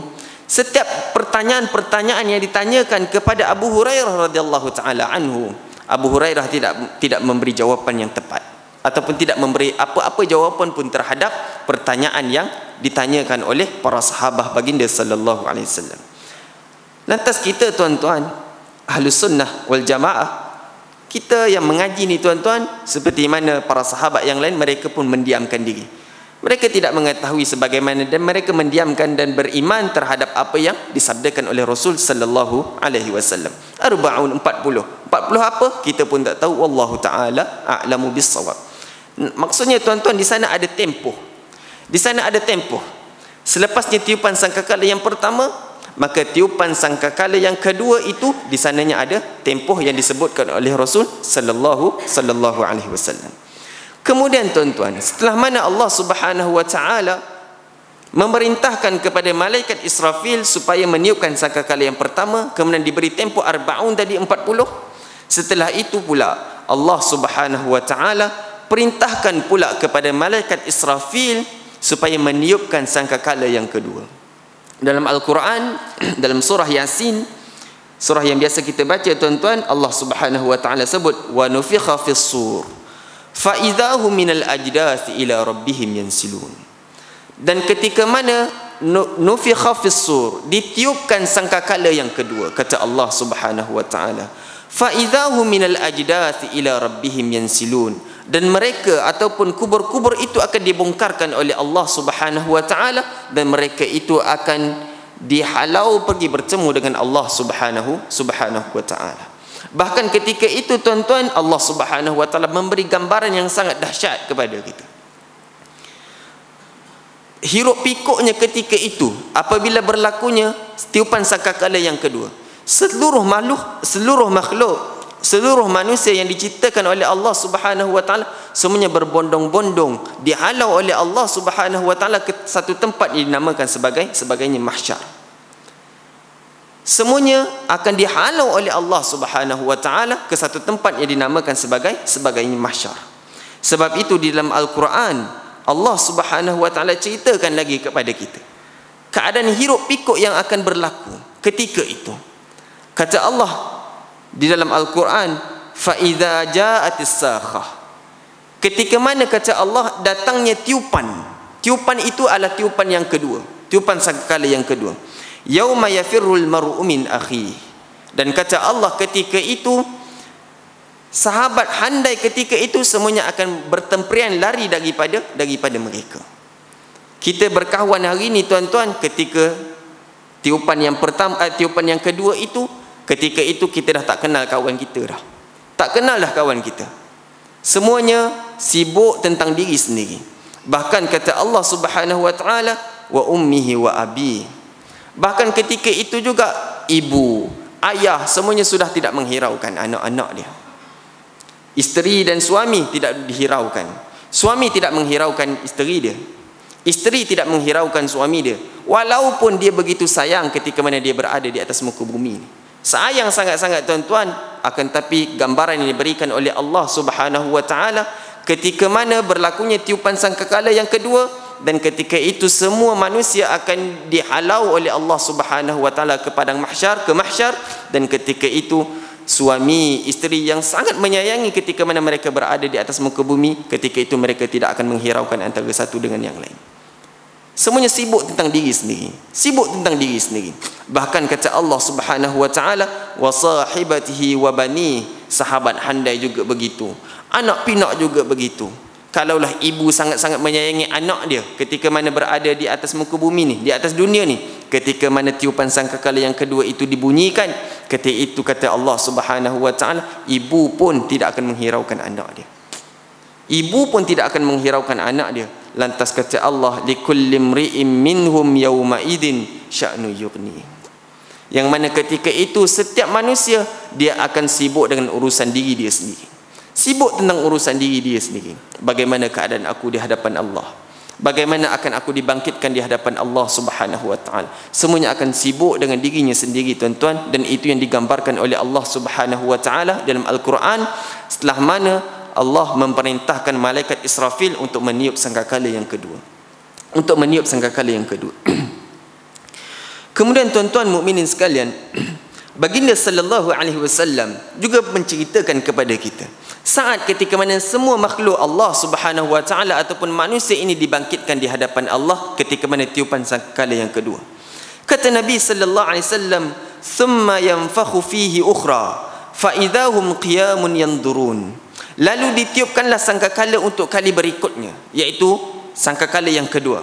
Setiap pertanyaan-pertanyaan yang ditanyakan kepada Abu Hurairah radhiyallahu taala anhu, Abu Hurairah tidak memberi jawapan yang tepat, ataupun tidak memberi apa-apa jawapan pun terhadap pertanyaan yang ditanyakan oleh para sahabat baginda sallallahu alaihi wasallam. Lantas kita tuan-tuan Ahlus Sunnah wal Jamaah, kita yang mengaji ni tuan-tuan, seperti mana para sahabat yang lain, mereka pun mendiamkan diri. Mereka tidak mengetahui sebagaimana, dan mereka mendiamkan dan beriman terhadap apa yang disabdakan oleh Rasul sallallahu alaihi wasallam. Arba'un, 40. 40 apa? Kita pun tak tahu, wallahu taala a'lamu bis-shawab. Maksudnya tuan-tuan, di sana ada tempoh. Di sana ada tempoh. Selepasnya tiupan sangkakala yang pertama, maka tiupan sangkakala yang kedua itu di sananya ada tempoh yang disebutkan oleh Rasul sallallahu alaihi wasallam. Kemudian tuan-tuan, setelah mana Allah Subhanahu wa taala memerintahkan kepada malaikat Israfil supaya meniupkan sangkakala yang pertama, kemudian diberi tempoh arba'un tadi 40. Setelah itu pula Allah Subhanahu wa taala perintahkan pula kepada malaikat Israfil supaya meniupkan sangkakala yang kedua. Dalam Al-Quran, dalam surah Yasin, surah yang biasa kita baca tuan-tuan, Allah Subhanahu wa taala sebut wa nufikha fis-sur fa idahum minal ajdathi ila rabbihim yansilun. Dan ketika mana nufikha fis-sur, ditiupkan sangkakala yang kedua, kata Allah Subhanahu wa taala, fa idahum minal ajdathi ila rabbihim yansilun, dan mereka ataupun kubur-kubur itu akan dibongkarkan oleh Allah Subhanahu wa taala, dan mereka itu akan dihalau pergi bertemu dengan Allah Subhanahu wa taala. Bahkan ketika itu tuan-tuan, Allah Subhanahu wa taala memberi gambaran yang sangat dahsyat kepada kita. Hiruk pikuknya ketika itu, apabila berlakunya tiupan sangkakala yang kedua, seluruh makhluk, seluruh manusia yang diciptakan oleh Allah Subhanahu wa taala, semuanya berbondong-bondong dihalau oleh Allah Subhanahu wa taala ke satu tempat yang dinamakan sebagainya mahsyar. Semuanya akan dihalau oleh Allah Subhanahu wa taala ke satu tempat yang dinamakan sebagainya mahsyar. Sebab itu di dalam Al-Quran, Allah Subhanahu wa taala ceritakan lagi kepada kita keadaan hiruk pikuk yang akan berlaku ketika itu. Kata Allah di dalam Al-Quran, fa idza ja'atis sakhah, ketika mana, kata Allah, datangnya tiupan. Tiupan itu adalah tiupan yang kedua, tiupan sangkakala yang kedua. Yauma yafirrul mar'u min akhi, dan kata Allah ketika itu sahabat handai ketika itu semuanya akan bertemprian lari daripada mereka. Kita berkawan hari ini tuan-tuan, ketika tiupan yang pertama, tiupan yang kedua itu, ketika itu kita dah tak kenal kawan kita dah. Tak kenal dah kawan kita. Semuanya sibuk tentang diri sendiri. Bahkan kata Allah Subhanahu wa taala, wa ummihi wa abi. Bahkan ketika itu juga ibu, ayah, semuanya sudah tidak menghiraukan anak-anak dia. Isteri dan suami tidak dihiraukan. Suami tidak menghiraukan isteri dia. Isteri tidak menghiraukan suami dia. Walaupun dia begitu sayang ketika mana dia berada di atas muka bumi ini. Sayang sangat-sangat tuan-tuan, akan tapi gambaran yang diberikan oleh Allah Subhanahu wa taala ketika mana berlakunya tiupan sangkakala yang kedua, dan ketika itu semua manusia akan dihalau oleh Allah Subhanahu wa taala ke padang mahsyar, ke mahsyar, dan ketika itu suami isteri yang sangat menyayangi ketika mana mereka berada di atas muka bumi, ketika itu mereka tidak akan menghiraukan antara satu dengan yang lain. Semuanya sibuk tentang diri sendiri, sibuk tentang diri sendiri. Bahkan kata Allah Subhanahu wa taala, wa sahibatihi wa bani, sahabat handai juga begitu, anak pinak juga begitu. Kalaulah ibu sangat-sangat menyayangi anak dia ketika mana berada di atas muka bumi ni, di atas dunia ni, ketika mana tiupan sangkakala yang kedua itu dibunyikan, ketika itu kata Allah Subhanahu wa taala, ibu pun tidak akan menghiraukan anak dia. Ibu pun tidak akan menghiraukan anak dia. Lantas kata Allah, likulli imri'in minhum yawma idin sya'nu yughni. Yang mana ketika itu setiap manusia dia akan sibuk dengan urusan diri dia sendiri. Sibuk tentang urusan diri dia sendiri. Bagaimana keadaan aku di hadapan Allah? Bagaimana akan aku dibangkitkan di hadapan Allah Subhanahu wa taala? Semuanya akan sibuk dengan dirinya sendiri tuan-tuan, dan itu yang digambarkan oleh Allah Subhanahu wa taala dalam Al-Quran, setelah mana Allah memerintahkan malaikat Israfil untuk meniup sangkakala yang kedua. Untuk meniup sangkakala yang kedua. Kemudian tuan-tuan mukminin sekalian, baginda sallallahu alaihi wasallam juga menceritakan kepada kita saat ketika mana semua makhluk Allah Subhanahu wa taala ataupun manusia ini dibangkitkan di hadapan Allah ketika mana tiupan sangkakala yang kedua. Kata Nabi sallallahu alaihi wasallam, "Thumma yanfakhu fihi ukhra, fa idahum qiyamun yanzurun." Lalu ditiupkanlah sangkakala untuk kali berikutnya, iaitu sangkakala yang kedua.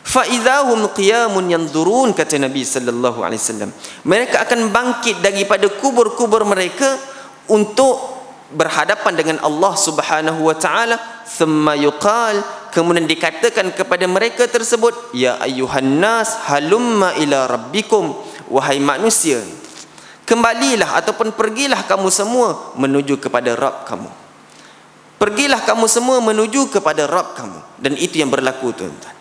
Fa idzahum qiyamun yanzurun, kata Nabi sallallahu alaihi wasallam. Mereka akan bangkit daripada kubur-kubur mereka untuk berhadapan dengan Allah Subhanahu wa taala. Thumma yuqal, kemudian dikatakan kepada mereka tersebut, ya ayyuhan nas halumma ila rabbikum, wahai manusia, kembalilah ataupun pergilah kamu semua menuju kepada Rabb kamu. Pergilah kamu semua menuju kepada Rabb kamu. Dan itu yang berlaku tuan-tuan.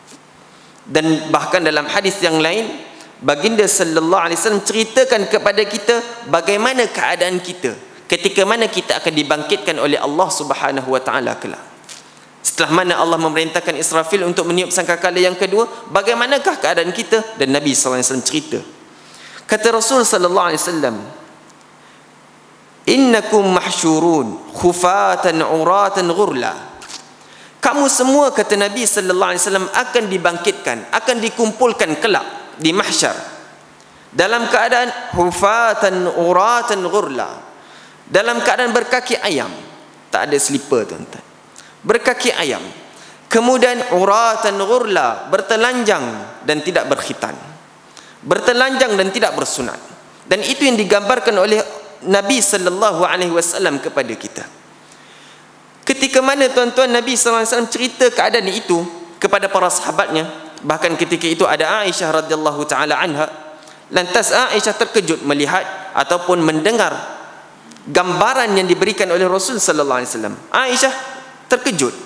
Dan bahkan dalam hadis yang lain, baginda sallallahu alaihi wasallam ceritakan kepada kita bagaimana keadaan kita ketika mana kita akan dibangkitkan oleh Allah Subhanahu wa taala kelak. Setelah mana Allah memerintahkan Israfil untuk meniup sangkakala yang kedua, bagaimanakah keadaan kita? Dan Nabi sallallahu alaihi wasallam cerita. Kata Rasul sallallahu alaihi wasallam, innakum mahsyurun khufatan uratan ghurla. Kamu semua, kata Nabi sallallahu alaihi wasallam, akan dibangkitkan, akan dikumpulkan kelak di mahsyar dalam keadaan khufatan uratan ghurla, dalam keadaan berkaki ayam, tak ada slipper tuan-tuan, berkaki ayam. Kemudian uratan ghurla, bertelanjang dan tidak berkhitan, bertelanjang dan tidak bersunat. Dan itu yang digambarkan oleh Nabi sallallahu alaihi wasallam kepada kita. Ketika mana tuan-tuan Nabi sallallahu alaihi wasallam cerita keadaan itu kepada para sahabatnya, bahkan ketika itu ada Aisyah radhiyallahu taala anha. Lantas Aisyah terkejut melihat ataupun mendengar gambaran yang diberikan oleh Rasul sallallahu alaihi wasallam. Aisyah terkejut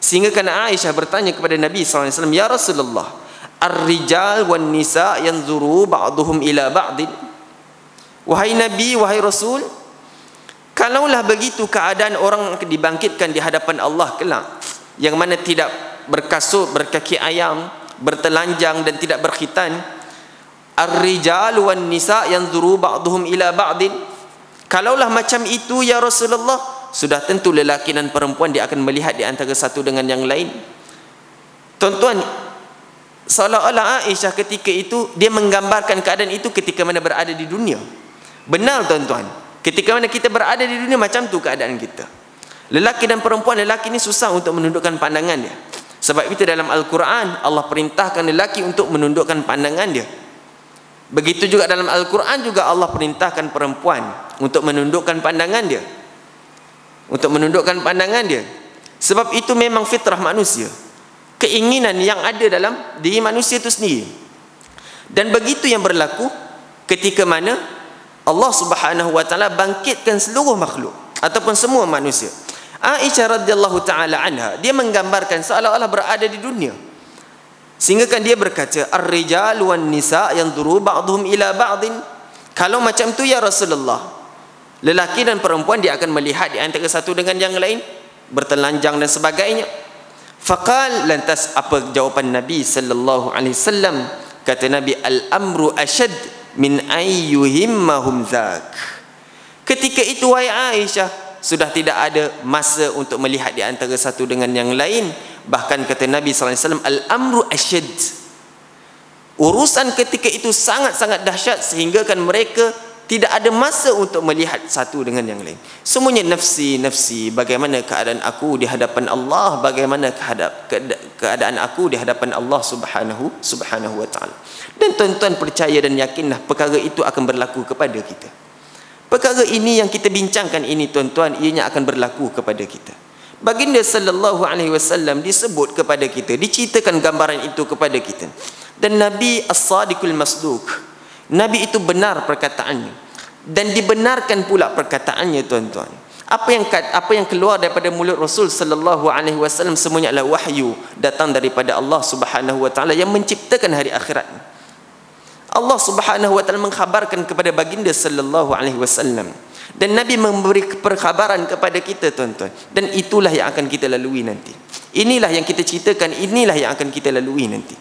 sehingga kan Aisyah bertanya kepada Nabi sallallahu alaihi wasallam, ya Rasulullah, ar-rijal wan nisa yanzuru ba'dhum ila ba'din. Wahai Nabi, wahai Rasul, kalaulah begitu keadaan orang dibangkitkan di hadapan Allah kelak, yang mana tidak berkasut, berkaki ayam, bertelanjang dan tidak berkhitan, ar-rijal wan nisa yanzuru ba'dhum ila ba'din, kalaulah macam itu ya Rasulullah, sudah tentu lelaki dan perempuan dia akan melihat di antara satu dengan yang lain. Tuan-tuan, seolah-olah Aisyah ketika itu dia menggambarkan keadaan itu ketika mana berada di dunia. Benar tuan-tuan, ketika mana kita berada di dunia macam tu keadaan kita. Lelaki dan perempuan, lelaki ini susah untuk menundukkan pandangan dia. Sebab itu dalam Al-Quran Allah perintahkan lelaki untuk menundukkan pandangan dia. Begitu juga dalam Al-Quran juga Allah perintahkan perempuan untuk menundukkan pandangan dia. Untuk menundukkan pandangan dia. Sebab itu memang fitrah manusia, keinginan yang ada dalam diri manusia itu sendiri. Dan begitu yang berlaku ketika mana Allah Subhanahu wa taala bangkitkan seluruh makhluk ataupun semua manusia. Aisyah radhiyallahu taala anha, dia menggambarkan seolah-olah berada di dunia. Sehingga kan dia berkata, ar-rijal wan nisa yanzuru ba'dhum ila ba'din. Kalau macam tu ya Rasulullah, lelaki dan perempuan dia akan melihat di antara satu dengan yang lain, bertelanjang dan sebagainya. Faqal, lantas apa jawapan Nabi sallallahu alaihi wasallam? Kata Nabi, al-amru ashad min ayyuhimmahum dzak. Ketika itu wahai Aisyah, sudah tidak ada masa untuk melihat di antara satu dengan yang lain. Bahkan kata Nabi sallallahu alaihi wasallam, al-amru ashad. Urusan ketika itu sangat-sangat dahsyat sehingga kan mereka tidak ada masa untuk melihat satu dengan yang lain. Semuanya nafsi, nafsi. Bagaimana keadaan aku di hadapan Allah, bagaimana keadaan aku di hadapan Allah subhanahu wa ta'ala. Dan tuan-tuan percaya dan yakinlah perkara itu akan berlaku kepada kita. Perkara ini yang kita bincangkan ini tuan-tuan, ianya akan berlaku kepada kita. Baginda sallallahu alaihi wasallam disebut kepada kita, diceritakan gambaran itu kepada kita. Dan Nabi as-sadiqul masduq, Nabi itu benar perkataannya dan dibenarkan pula perkataannya tuan-tuan. Apa yang keluar daripada mulut Rasul sallallahu alaihi wasallam semuanya adalah wahyu datang daripada Allah Subhanahu wa taala yang menciptakan hari akhirat. Allah Subhanahu wa taala mengkhabarkan kepada baginda sallallahu alaihi wasallam dan Nabi memberi perkhabaran kepada kita tuan-tuan, dan itulah yang akan kita lalui nanti. Inilah yang kita ceritakan, inilah yang akan kita lalui nanti.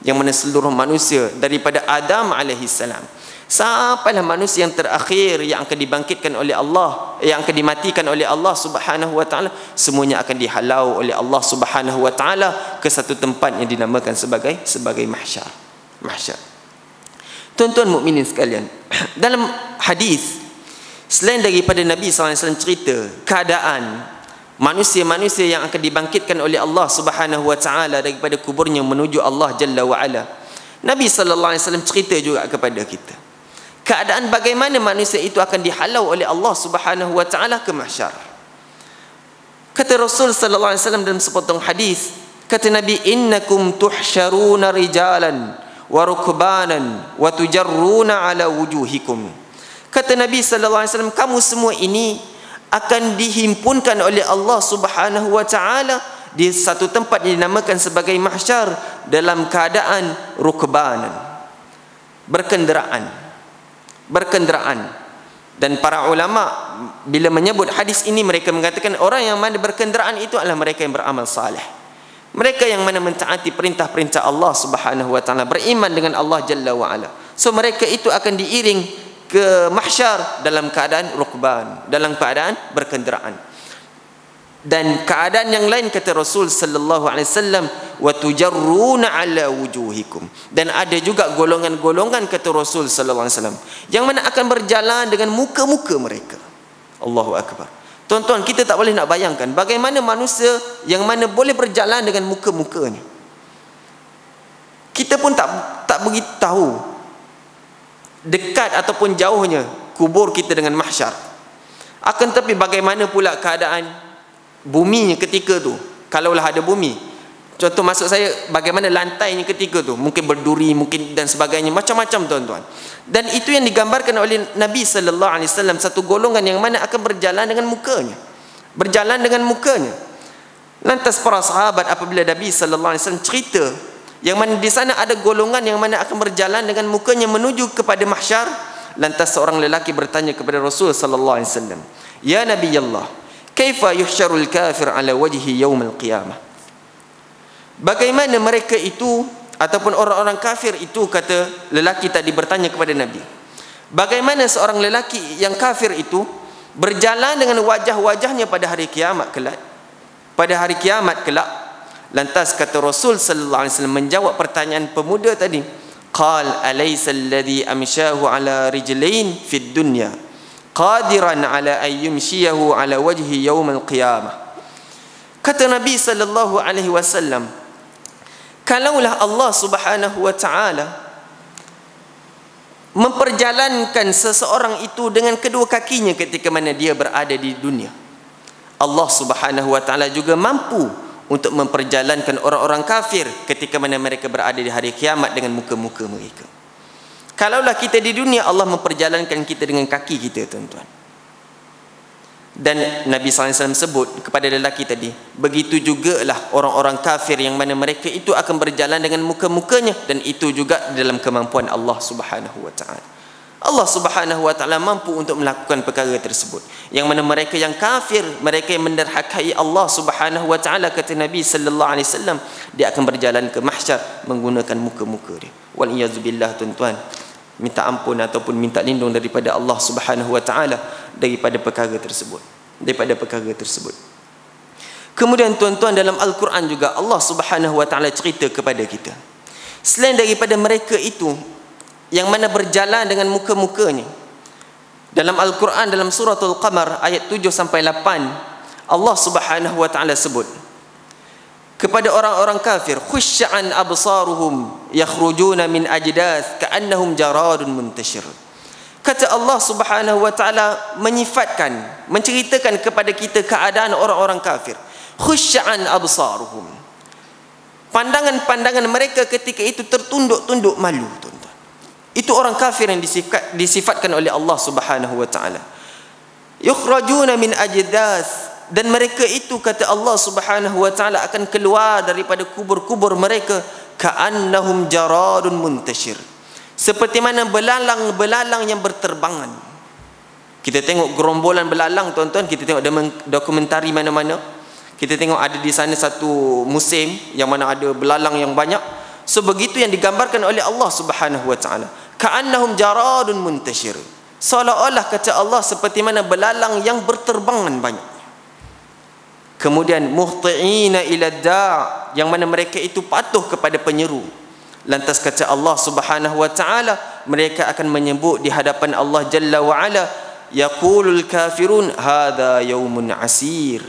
Yang mana seluruh manusia daripada Adam alaihi salam sampailah manusia yang terakhir yang akan dibangkitkan oleh Allah, yang akan dimatikan oleh Allah Subhanahu wa taala, semuanya akan dihalau oleh Allah Subhanahu wa taala ke satu tempat yang dinamakan sebagai mahsyar. Tuan-tuan mukminin sekalian, dalam hadis selain daripada Nabi SAW cerita keadaan manusia-manusia yang akan dibangkitkan oleh Allah Subhanahu wa taala daripada kuburnya menuju Allah Jalla wa Ala, Nabi SAW cerita juga kepada kita keadaan bagaimana manusia itu akan dihalau oleh Allah Subhanahu wa taala ke mahsyar. Kata Rasul sallallahu alaihi wasallam dalam sepotong hadis, kata Nabi, innakum tuhsyaruna rijalan wa rukbanan wa tujarruna ala wujuhikum. Kata Nabi sallallahu alaihi wasallam, kamu semua ini akan dihimpunkan oleh Allah Subhanahu wa taala di satu tempat yang dinamakan sebagai mahsyar dalam keadaan rukbanan, berkenderaan. Dan para ulama bila menyebut hadis ini, mereka mengatakan orang yang mana berkenderaan itu adalah mereka yang beramal saleh, mereka yang mana mentaati perintah-perintah Allah Subhanahu wa taala, beriman dengan Allah Jalla wa Ala. So mereka itu akan diiring ke mahsyar dalam keadaan rukban, dalam keadaan berkenderaan. Dan keadaan yang lain kata Rasul sallallahu alaihi wasallam, wa tujarruna ala wujuhikum. Dan ada juga golongan-golongan kata Rasul sallallahu alaihi wasallam yang mana akan berjalan dengan muka-muka mereka. Allahu akbar. Tuan-tuan, kita tak boleh nak bayangkan bagaimana manusia yang mana boleh berjalan dengan muka-mukanya. Kita pun tak begitu tahu dekat ataupun jauhnya kubur kita dengan mahsyar. Akan tetapi bagaimana pula keadaan buminya ketika tu, kalaulah ada bumi. Contoh maksud saya, bagaimana lantainya ketika tu, mungkin berduri, mungkin dan sebagainya, macam-macam tuan-tuan. Dan itu yang digambarkan oleh Nabi sallallahu alaihi wasallam, satu golongan yang mana akan berjalan dengan mukanya. Lantas para sahabat apabila Nabi sallallahu alaihi wasallam cerita yang mana di sana ada golongan yang mana akan berjalan dengan mukanya menuju kepada mahsyar, lantas seorang lelaki bertanya kepada Rasul sallallahu alaihi wasallam, "Ya Nabi Allah, kaifa yuhsyarul kafir ala wajhi yaumil qiyamah?" Bagaimana mereka itu ataupun orang-orang kafir itu, kata lelaki tadi bertanya kepada Nabi, bagaimana seorang lelaki yang kafir itu berjalan dengan wajah-wajahnya pada hari kiamat kelak. Lantas kata Rasul sallallahu alaihi wasallam menjawab pertanyaan pemuda tadi, qal alaysa alladhi amshahu ala rijlain fid dunya qadiran ala an yumshiyahu ala wajhi yaumil qiyamah. Kata Nabi sallallahu alaihi wasallam, kalaulah Allah Subhanahu wa taala memperjalankan seseorang itu dengan kedua kakinya ketika mana dia berada di dunia, Allah Subhanahu wa taala juga mampu untuk memperjalankan orang-orang kafir ketika mana mereka berada di hari kiamat dengan muka-muka mereka. Kalaulah kita di dunia Allah memperjalankan kita dengan kaki kita tuan-tuan. Dan Nabi SAW sebut kepada lelaki tadi, begitu jugalah orang-orang kafir yang mana mereka itu akan berjalan dengan muka-mukanya, dan itu juga dalam kemampuan Allah Subhanahu wa taala. Allah Subhanahu wa taala mampu untuk melakukan perkara tersebut. Yang mana mereka yang kafir, mereka yang menderhakai Allah Subhanahu wa taala, kata Nabi sallallahu alaihi wasallam, dia akan berjalan ke mahsyar menggunakan muka-muka dia. Wal iyazubillah, tuan-tuan. Minta ampun ataupun minta lindung daripada Allah Subhanahu wa taala daripada perkara tersebut. Kemudian tuan-tuan, dalam Al-Quran juga Allah Subhanahu wa taala cerita kepada kita, selain daripada mereka itu yang mana berjalan dengan muka-mukanya, dalam Al-Quran dalam suratul Qamar ayat 7 sampai 8, Allah Subhanahu wa taala sebut kepada orang-orang kafir, khusy'an absaruhum yakhrujuna min ajdath ka'annahum jaradun muntashir. Kata Allah Subhanahu wa taala menyifatkan, menceritakan kepada kita keadaan orang-orang kafir. Khusy'an absaruhum, pandangan-pandangan mereka ketika itu tertunduk-tunduk malu, tuan-tuan. Itu orang kafir yang disifatkan oleh Allah Subhanahu wa taala. Yukhrajuna min ajdath, dan mereka itu, kata Allah Subhanahu wa taala, akan keluar daripada kubur-kubur mereka, ka'annahum jaradun muntashir, seperti mana belalang-belalang yang berterbangan. Kita tengok gerombolan belalang, tuan-tuan, kita tengok dalam dokumentari mana-mana, kita tengok ada di sana satu musim yang mana ada belalang yang banyak. So begitu yang digambarkan oleh Allah Subhanahu wa taala, ka'annahum jaradun muntashir, seolah-olah, kata Allah, seperti mana belalang yang berterbangan banyak. Kemudian muhti'ina ila da', yang mana mereka itu patuh kepada penyeru. Lantas kata Allah Subhanahu wa taala, mereka akan menyebut di hadapan Allah Jalla wa ala, yaqulul kafirun hadza yaumun asir.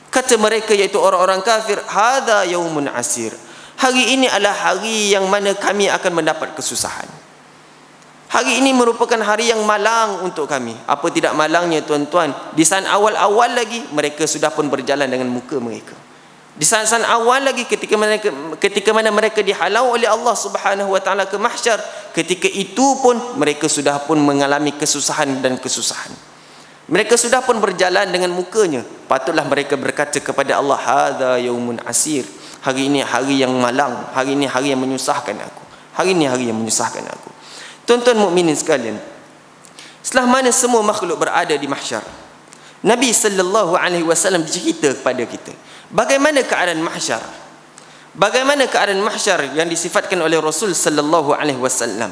Kata mereka, iaitu orang-orang kafir, hadza yaumun asir, hari ini adalah hari yang mana kami akan mendapat kesusahan. Hari ini merupakan hari yang malang untuk kami. Apa tidak malangnya, tuan-tuan? Di saat awal-awal lagi mereka sudah pun berjalan dengan muka mereka. Di saat-saat awal lagi ketika mana mereka dihalau oleh Allah Subhanahu wa taala ke mahsyar, ketika itu pun mereka sudah pun mengalami kesusahan dan kesusahan. Mereka sudah pun berjalan dengan mukanya. Patutlah mereka berkata kepada Allah, hadza yaumun asir, hari ini hari yang malang, hari ini hari yang menyusahkan aku, hari ini hari yang menyusahkan aku. Tuan-tuan mukminin sekalian, setelah mana semua makhluk berada di mahsyar, Nabi sallallahu alaihi wasallam cerita kepada kita bagaimana keadaan mahsyar. Bagaimana keadaan mahsyar yang disifatkan oleh Rasul sallallahu alaihi wasallam.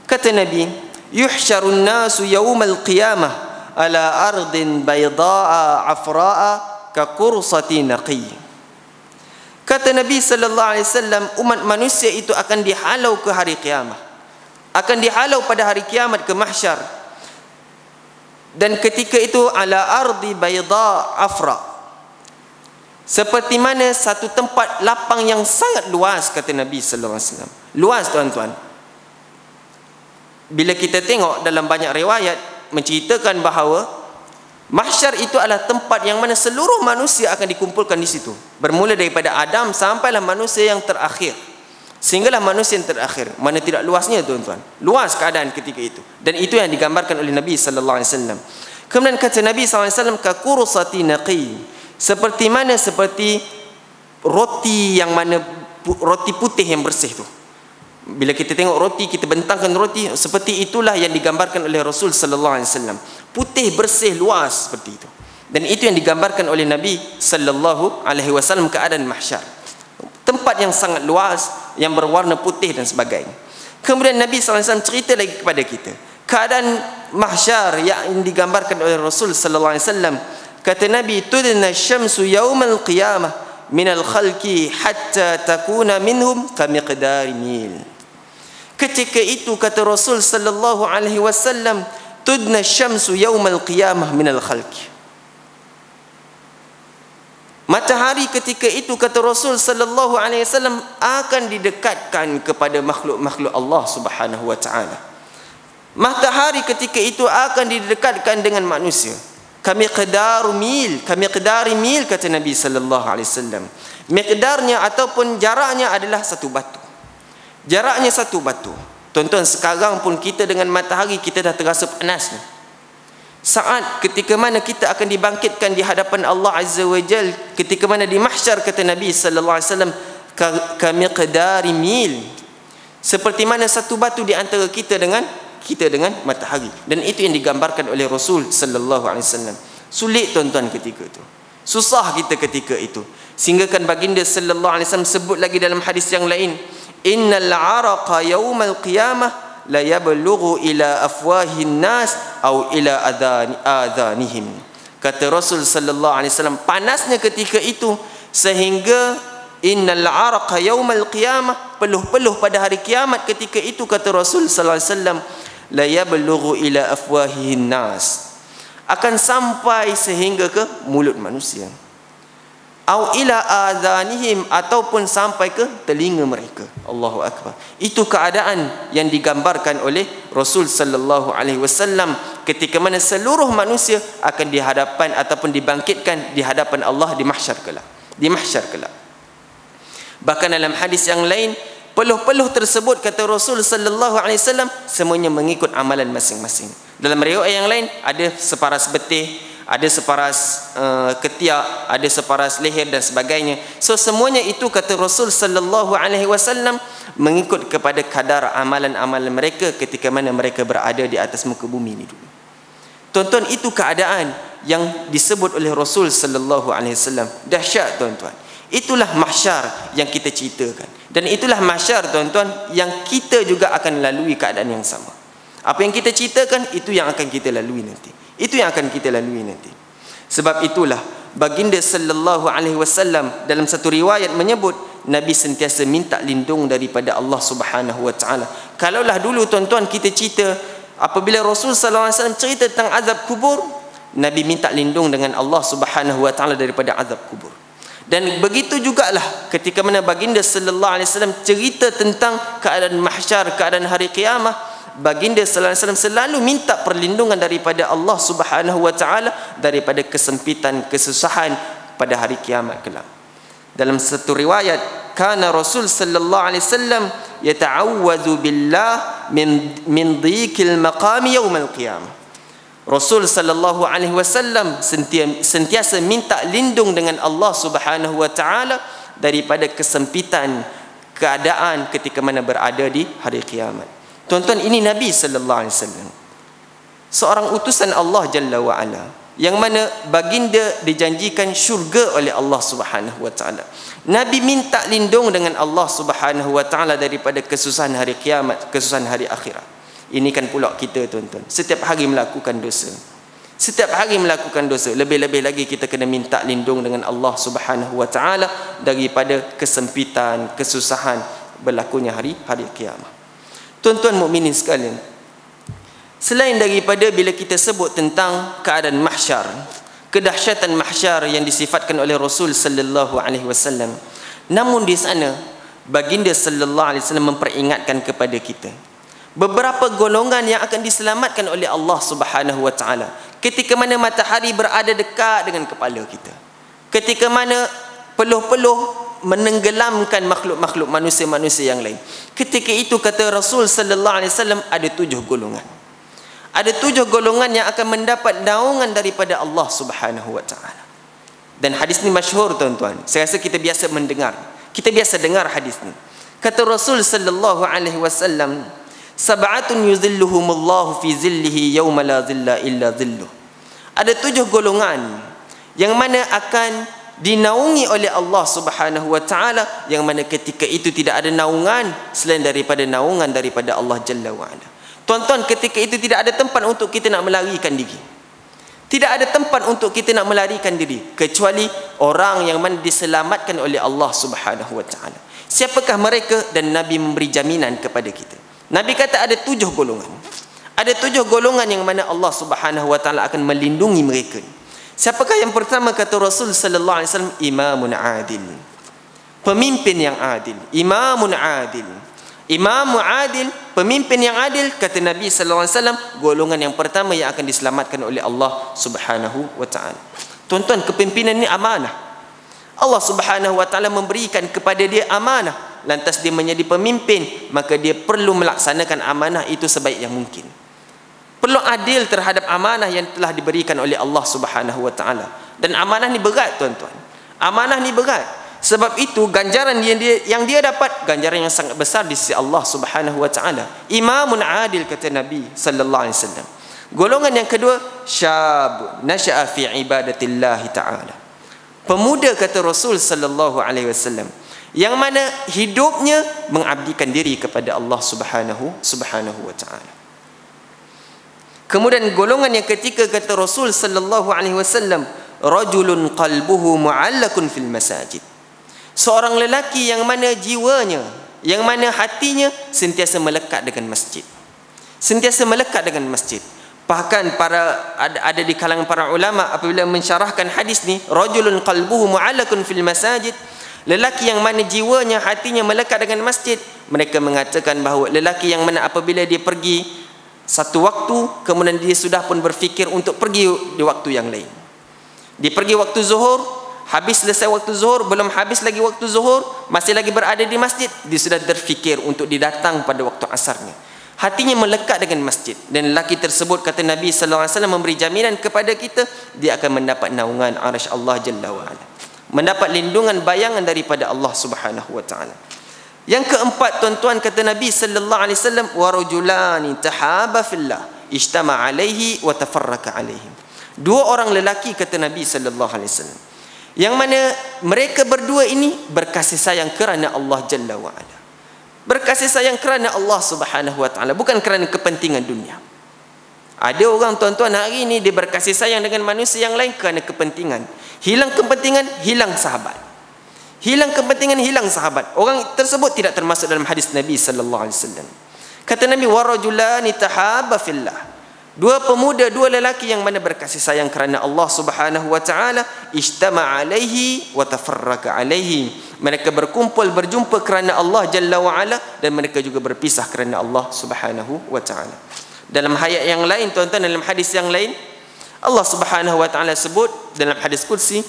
Kata Nabi, yuhsyarun nasu yaumal qiyamah ala ardin bayda'a afra'a ka qursati naqi. Kata Nabi sallallahu alaihi wasallam, umat manusia itu akan dihalau ke hari kiamat, akan dihalau pada hari kiamat ke mahsyar. Dan ketika itu ala ardi bayda afra, seperti mana satu tempat lapang yang sangat luas, kata Nabi sallallahu alaihi wasallam. Luas, tuan-tuan. Bila kita tengok dalam banyak riwayat menceritakan bahawa mahsyar itu adalah tempat yang mana seluruh manusia akan dikumpulkan di situ, bermula daripada Adam sampailah manusia yang terakhir, sehinggalah manusia yang terakhir. Mana tidak luasnya, tuan-tuan? Luas keadaan ketika itu. Dan itu yang digambarkan oleh Nabi sallallahu alaihi wasallam. Kemudian kata Nabi sallallahu alaihi wasallam, ka qursati naqi, seperti mana, seperti roti yang mana roti putih yang bersih tu. Bila kita tengok roti, kita bentangkan roti, seperti itulah yang digambarkan oleh Rasul sallallahu alaihi wasallam. Putih, bersih, luas seperti itu. Dan itu yang digambarkan oleh Nabi sallallahu alaihi wasallam keadaan mahsyar. Tempat yang sangat luas, yang berwarna putih dan sebagainya. Kemudian Nabi SAW cerita lagi kepada kita keadaan mahsyar yang digambarkan oleh Rasul sallallahu alaihi wasallam. Kata Nabi, tudna syamsu yaumal qiyamah minal khalqi hatta takuna minhum kamiqdari mil. Ketika itu, kata Rasul sallallahu alaihi wasallam, tudna syamsu yaumal qiyamah minal khalqi, matahari ketika itu, kata Rasul sallallahu alaihi wasallam, akan didekatkan kepada makhluk-makhluk Allah Subhanahu wa taala. Matahari ketika itu akan didekatkan dengan manusia. Kami qadaru mil, kata Nabi sallallahu alaihi wasallam. Miqdarnya ataupun jaraknya adalah satu batu. Jaraknya satu batu. Tuan-tuan, sekarang pun kita dengan matahari kita dah terasa panas ni. Saat ketika mana kita akan dibangkitkan di hadapan Allah Azza wa Jal, ketika mana di mahsyar, kata Nabi sallallahu alaihi wasallam, kamiqdari mil, seperti mana satu batu di antara kita dengan matahari. Dan itu yang digambarkan oleh Rasul sallallahu alaihi wasallam. Sulit tuan-tuan ketika itu, susah kita ketika itu, sehingga kan baginda sallallahu alaihi wasallam sebut lagi dalam hadis yang lain, innal araqa yaumal qiyamah la yablughu ila afwahin nas au ila adhanihim. Kata Rasul sallallahu alaihi wasallam, panasnya ketika itu sehingga innal araqa yaumal qiyamah, peluh-peluh pada hari kiamat ketika itu, kata Rasul sallallahu alaihi wasallam, la yablughu ila afwahin nas, akan sampai sehingga ke mulut manusia, au ila adhanihim, ataupun sampai ke telinga mereka. Allahu akbar. Itu keadaan yang digambarkan oleh Rasul sallallahu alaihi wasallam ketika mana seluruh manusia akan dihadapan ataupun dibangkitkan di hadapan Allah di mahsyar kelak. Bahkan dalam hadis yang lain, peluh-peluh tersebut, kata Rasul sallallahu alaihi wasallam, semuanya mengikut amalan masing-masing. Dalam riwayat yang lain, ada separas betih, ada separas ketiak, ada separas leher dan sebagainya. So semuanya itu, kata Rasul sallallahu alaihi wasallam, mengikut kepada kadar amalan-amalan mereka ketika mana mereka berada di atas muka bumi ini dulu. Tuan-tuan, itu keadaan yang disebut oleh Rasul sallallahu alaihi wasallam. Dahsyat tuan-tuan. Itulah mahsyar yang kita ceritakan, dan itulah mahsyar tuan-tuan yang kita juga akan lalui keadaan yang sama. Apa yang kita ceritakan, itu yang akan kita lalui nanti. Itu yang akan kita lalui nanti. Sebab itulah baginda sallallahu alaihi wasallam dalam satu riwayat menyebut, Nabi sentiasa minta lindung daripada Allah Subhanahu wa taala. Kalaulah dulu tuan-tuan kita cerita, apabila Rasul sallallahu alaihi wasallam cerita tentang azab kubur, Nabi minta lindung dengan Allah Subhanahu wa taala daripada azab kubur. Dan begitu jugalah ketika mana baginda sallallahu alaihi wasallam cerita tentang keadaan mahsyar, keadaan hari kiamah, baginda sallallahu alaihi wasallam selalu minta perlindungan daripada Allah Subhanahu wa taala daripada kesempitan, kesusahan pada hari kiamat kelak. Dalam satu riwayat, kana Rasul sallallahu alaihi wasallam yata'awwadzu billah min dhiqil maqami yaumal qiyamah. Rasul sallallahu alaihi wasallam sentiasa minta lindung dengan Allah Subhanahu wa taala daripada kesempitan keadaan ketika mana berada di hari kiamat. Tuan-tuan, ini Nabi sallallahu alaihi wasallam, seorang utusan Allah Jalla wa Ala, yang mana baginda dijanjikan syurga oleh Allah Subhanahu wa taala. Nabi minta lindung dengan Allah Subhanahu wa taala daripada kesusahan hari kiamat, kesusahan hari akhirat. Ini kan pula kita tuan-tuan, setiap hari melakukan dosa. Setiap hari melakukan dosa. Lebih-lebih lagi kita kena minta lindung dengan Allah Subhanahu wa taala daripada kesempitan, kesusahan berlakunya hari kiamat. Tuan-tuan mukminin sekalian, selain daripada bila kita sebut tentang keadaan mahsyar, kedahsyatan mahsyar yang disifatkan oleh Rasul sallallahu alaihi wasallam, namun di sana baginda sallallahu alaihi wasallam memperingatkan kepada kita beberapa golongan yang akan diselamatkan oleh Allah Subhanahu wa taala ketika mana matahari berada dekat dengan kepala kita, ketika mana peluh-peluh menenggelamkan makhluk-makhluk manusia-manusia yang lain. Ketika itu, kata Rasul sallallahu alaihi wasallam, ada 7 golongan. Ada 7 golongan yang akan mendapat naungan daripada Allah Subhanahu wa taala. Dan hadis ni masyhur tuan-tuan. Saya rasa kita biasa mendengar. Kita biasa dengar hadis ni. Kata Rasul sallallahu alaihi wasallam, sab'atun yuzilluhumullahu fi zillihi yawma la zilla illa zilluh. Ada 7 golongan yang mana akan dinaungi oleh Allah Subhanahu wa taala, yang mana ketika itu tidak ada naungan selain daripada naungan daripada Allah Jalla wa Ala. Tuan-tuan, ketika itu tidak ada tempat untuk kita nak melarikan diri. Tidak ada tempat untuk kita nak melarikan diri kecuali orang yang mana diselamatkan oleh Allah Subhanahu wa taala. Siapakah mereka? Dan Nabi memberi jaminan kepada kita. Nabi kata ada 7 golongan. Ada 7 golongan yang mana Allah Subhanahu wa taala akan melindungi mereka. Siapakah yang pertama? Kata Rasul sallallahu alaihi wasallam, imamun adil. Pemimpin yang adil. Imamun adil. Imam adil, pemimpin yang adil, kata Nabi sallallahu alaihi wasallam, golongan yang pertama yang akan diselamatkan oleh Allah Subhanahu wa taala. Tuan-tuan, kepimpinan ini amanah. Allah Subhanahu wa taala memberikan kepada dia amanah. Lantas dia menjadi pemimpin, maka dia perlu melaksanakan amanah itu sebaik yang mungkin. Perlu adil terhadap amanah yang telah diberikan oleh Allah Subhanahu wa taala. Dan amanah ni berat, tuan-tuan. Amanah ni berat. Sebab itu ganjaran yang dia dapat, ganjaran yang sangat besar di sisi Allah Subhanahu wa taala. Imamun adil, kata Nabi sallallahu alaihi wasallam. Golongan yang kedua, syab nasya'a fi ibadatillah taala. Pemuda, kata Rasul sallallahu alaihi wasallam, yang mana hidupnya mengabdikan diri kepada Allah Subhanahu wa taala. Kemudian golongan yang ketiga, kata Rasul sallallahu alaihi wasallam, rajulun qalbuhu mu'allakun fil masajid. Seorang lelaki yang mana jiwanya, yang mana hatinya sentiasa melekat dengan masjid. Sentiasa melekat dengan masjid. Bahkan ada di kalangan para ulama apabila mensyarahkan hadis ni, rajulun qalbuhu mu'allakun fil masajid, lelaki yang mana jiwanya, hatinya melekat dengan masjid, mereka mengatakan bahawa lelaki yang mana apabila dia pergi satu waktu, kemudian dia sudah pun berfikir untuk pergi di waktu yang lain. Dia pergi waktu zuhur, habis selesai waktu zuhur, belum habis lagi waktu zuhur, masih lagi berada di masjid, dia sudah terfikir untuk didatang pada waktu asarnya. Hatinya melekat dengan masjid. Dan lelaki tersebut, kata Nabi sallallahu alaihi wasallam, memberi jaminan kepada kita, dia akan mendapat naungan arasy Allah Jalla wa Ala, mendapat lindungan bayangan daripada Allah Subhanahu wa taala. Yang keempat, tuan-tuan, kata Nabi sallallahu alaihi wasallam, wa rajulani tahaba fillah ijtama alaihi wa tafarraqa alaihim. Dua orang lelaki, kata Nabi sallallahu alaihi wasallam, yang mana mereka berdua ini berkasih sayang kerana Allah Jalla wa Ala. Berkasih sayang kerana Allah Subhanahu wa taala, bukan kerana kepentingan dunia. Ada orang, tuan-tuan, hari ini dia berkasih sayang dengan manusia yang lain kerana kepentingan. Hilang kepentingan, hilang sahabat. Hilang kepentingan, hilang sahabat. Orang tersebut tidak termasuk dalam hadis Nabi sallallahu alaihi wasallam. Kata Nabi, wa rajulani tahaba fillah. Dua pemuda, dua lelaki yang mana berkasih sayang kerana Allah Subhanahu wa taala, ijtama alaihi wa tafarraqa alaihi. Mereka berkumpul, berjumpa kerana Allah Jalla wa Ala, dan mereka juga berpisah kerana Allah Subhanahu wa taala. Dalam ayat yang lain, tuan-tuan, dalam hadis yang lain, Allah Subhanahu wa taala sebut dalam hadis qudsi,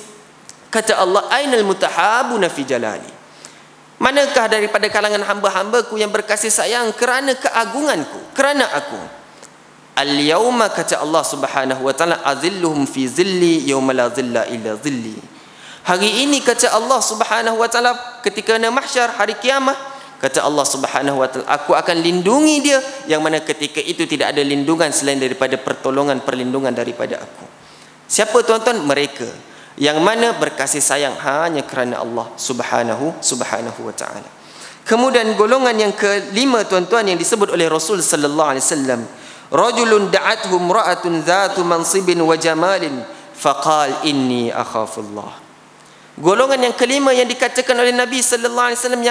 kata Allah, ainal mutahabuna fi jalali. Manakah daripada kalangan hamba-hambaku yang berkasih sayang kerana keagunganku, kerana aku? Al-yawma, kata Allah Subhanahu wa taala, azilluhum fi zilli yawma la zilla illa zilli. Hari ini, kata Allah Subhanahu wa taala, ketika na mahsyar, hari kiamat, kata Allah Subhanahu wa taala, aku akan lindungi dia, yang mana ketika itu tidak ada lindungan selain daripada pertolongan, perlindungan daripada aku. Siapa, tuan-tuan? Mereka yang mana berkasih sayang hanya kerana Allah Subhanahu wa taala. Kemudian golongan yang kelima, tuan-tuan, yang disebut oleh Rasul sallallahu alaihi wasallam, rajulun da'athu imra'atun dhatu mansibin wa jamalin faqal inni akhafullah. Golongan yang kelima yang dikatakan oleh Nabi sallallahu alaihi wasallam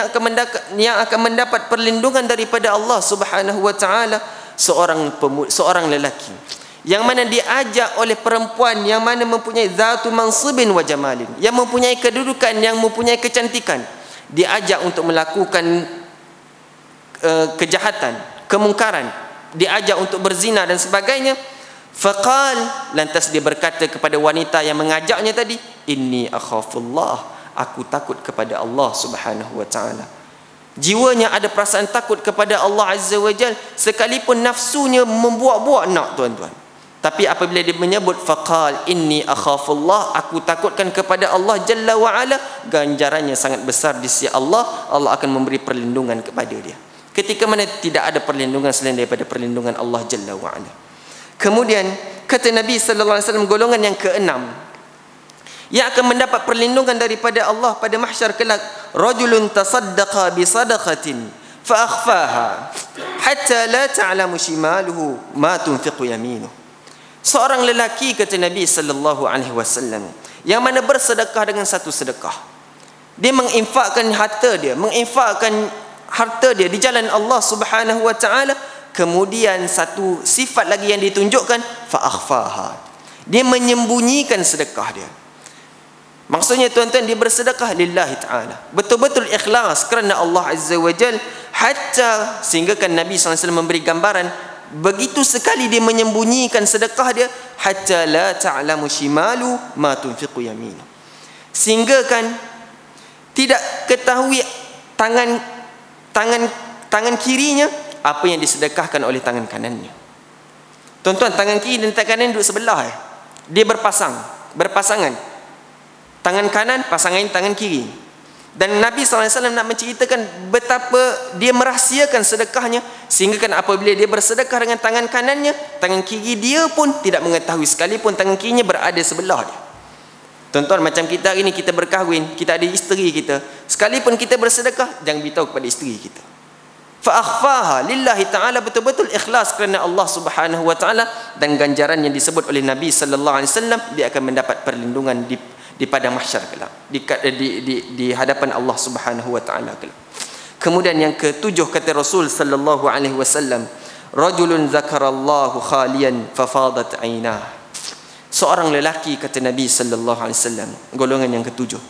yang akan mendapat perlindungan daripada Allah Subhanahu wa taala, seorang lelaki yang mana diajak oleh perempuan yang mana mempunyai zatu mansibin wa jamalin, yang mempunyai kedudukan, yang mempunyai kecantikan, diajak untuk melakukan kejahatan, kemungkaran, diajak untuk berzina dan sebagainya. Faqal, lantas dia berkata kepada wanita yang mengajaknya tadi, inni akhafullah, aku takut kepada Allah Subhanahu wa taala. Jiwanya ada perasaan takut kepada Allah Azza wa Jal, sekalipun nafsunya membuat-buat nak, tuan-tuan. Tapi apabila dia menyebut faqal inni akhafullah, aku takutkan kepada Allah Jalla wa Ala, ganjarannya sangat besar di sisi Allah. Allah akan memberi perlindungan kepada dia, ketika mana tidak ada perlindungan selain daripada perlindungan Allah Jalla wa Ala. Kemudian kata Nabi sallallahu alaihi wasallam, golongan yang keenam yang akan mendapat perlindungan daripada Allah pada mahsyar kelak, rajulun tasaddaqa bi sadaqatin fa akhfaha hatta la ta'lamu shimaluhu ma tunfiqu yaminuhu. Seorang lelaki, kata Nabi sallallahu alaihi wasallam, yang mana bersedekah dengan satu sedekah. Dia menginfakkan harta dia di jalan Allah Subhanahu wa taala. Kemudian satu sifat lagi yang ditunjukkan, fa akhfaha. Dia menyembunyikan sedekah dia. Maksudnya, tuan-tuan, dia bersedekah lillahi ta'ala, betul-betul ikhlas kerana Allah Azza wa Jal, hatta sehinggakan Nabi SAW memberi gambaran, begitu sekali dia menyembunyikan sedekah dia, hatta la ta'lamu shimalu ma tunfiqu yaminu, sehinggakan tidak ketahui tangan kirinya apa yang disedekahkan oleh tangan kanannya. Tuan-tuan, tangan kiri dan tangan kanan duduk sebelah. Dia berpasangan. Tangan kanan, pasangan tangan kiri. Dan Nabi SAW nak menceritakan betapa dia merahsiakan sedekahnya, sehingga kan apabila dia bersedekah dengan tangan kanannya, tangan kiri dia pun tidak mengetahui, sekalipun tangan kirinya berada sebelah dia. Tuan-tuan, macam kita hari ni, kita berkahwin, kita ada isteri kita, sekalipun kita bersedekah, jangan beritahu kepada isteri kita. Fa'akhfaha lillahi ta'ala, betul-betul ikhlas kerana Allah Subhanahu wa ta'ala, dan ganjaran yang disebut oleh Nabi sallallahu alaihi wasallam, dia akan mendapat perlindungan di padang mahsyar kelak, di hadapan Allah Subhanahu wa ta'ala kelak. Kemudian yang ketujuh, kata Rasul sallallahu alaihi wasallam, rajulun zakarallahu khalian fafadat ainah. Seorang lelaki, kata Nabi sallallahu alaihi wasallam, golongan yang ketujuh,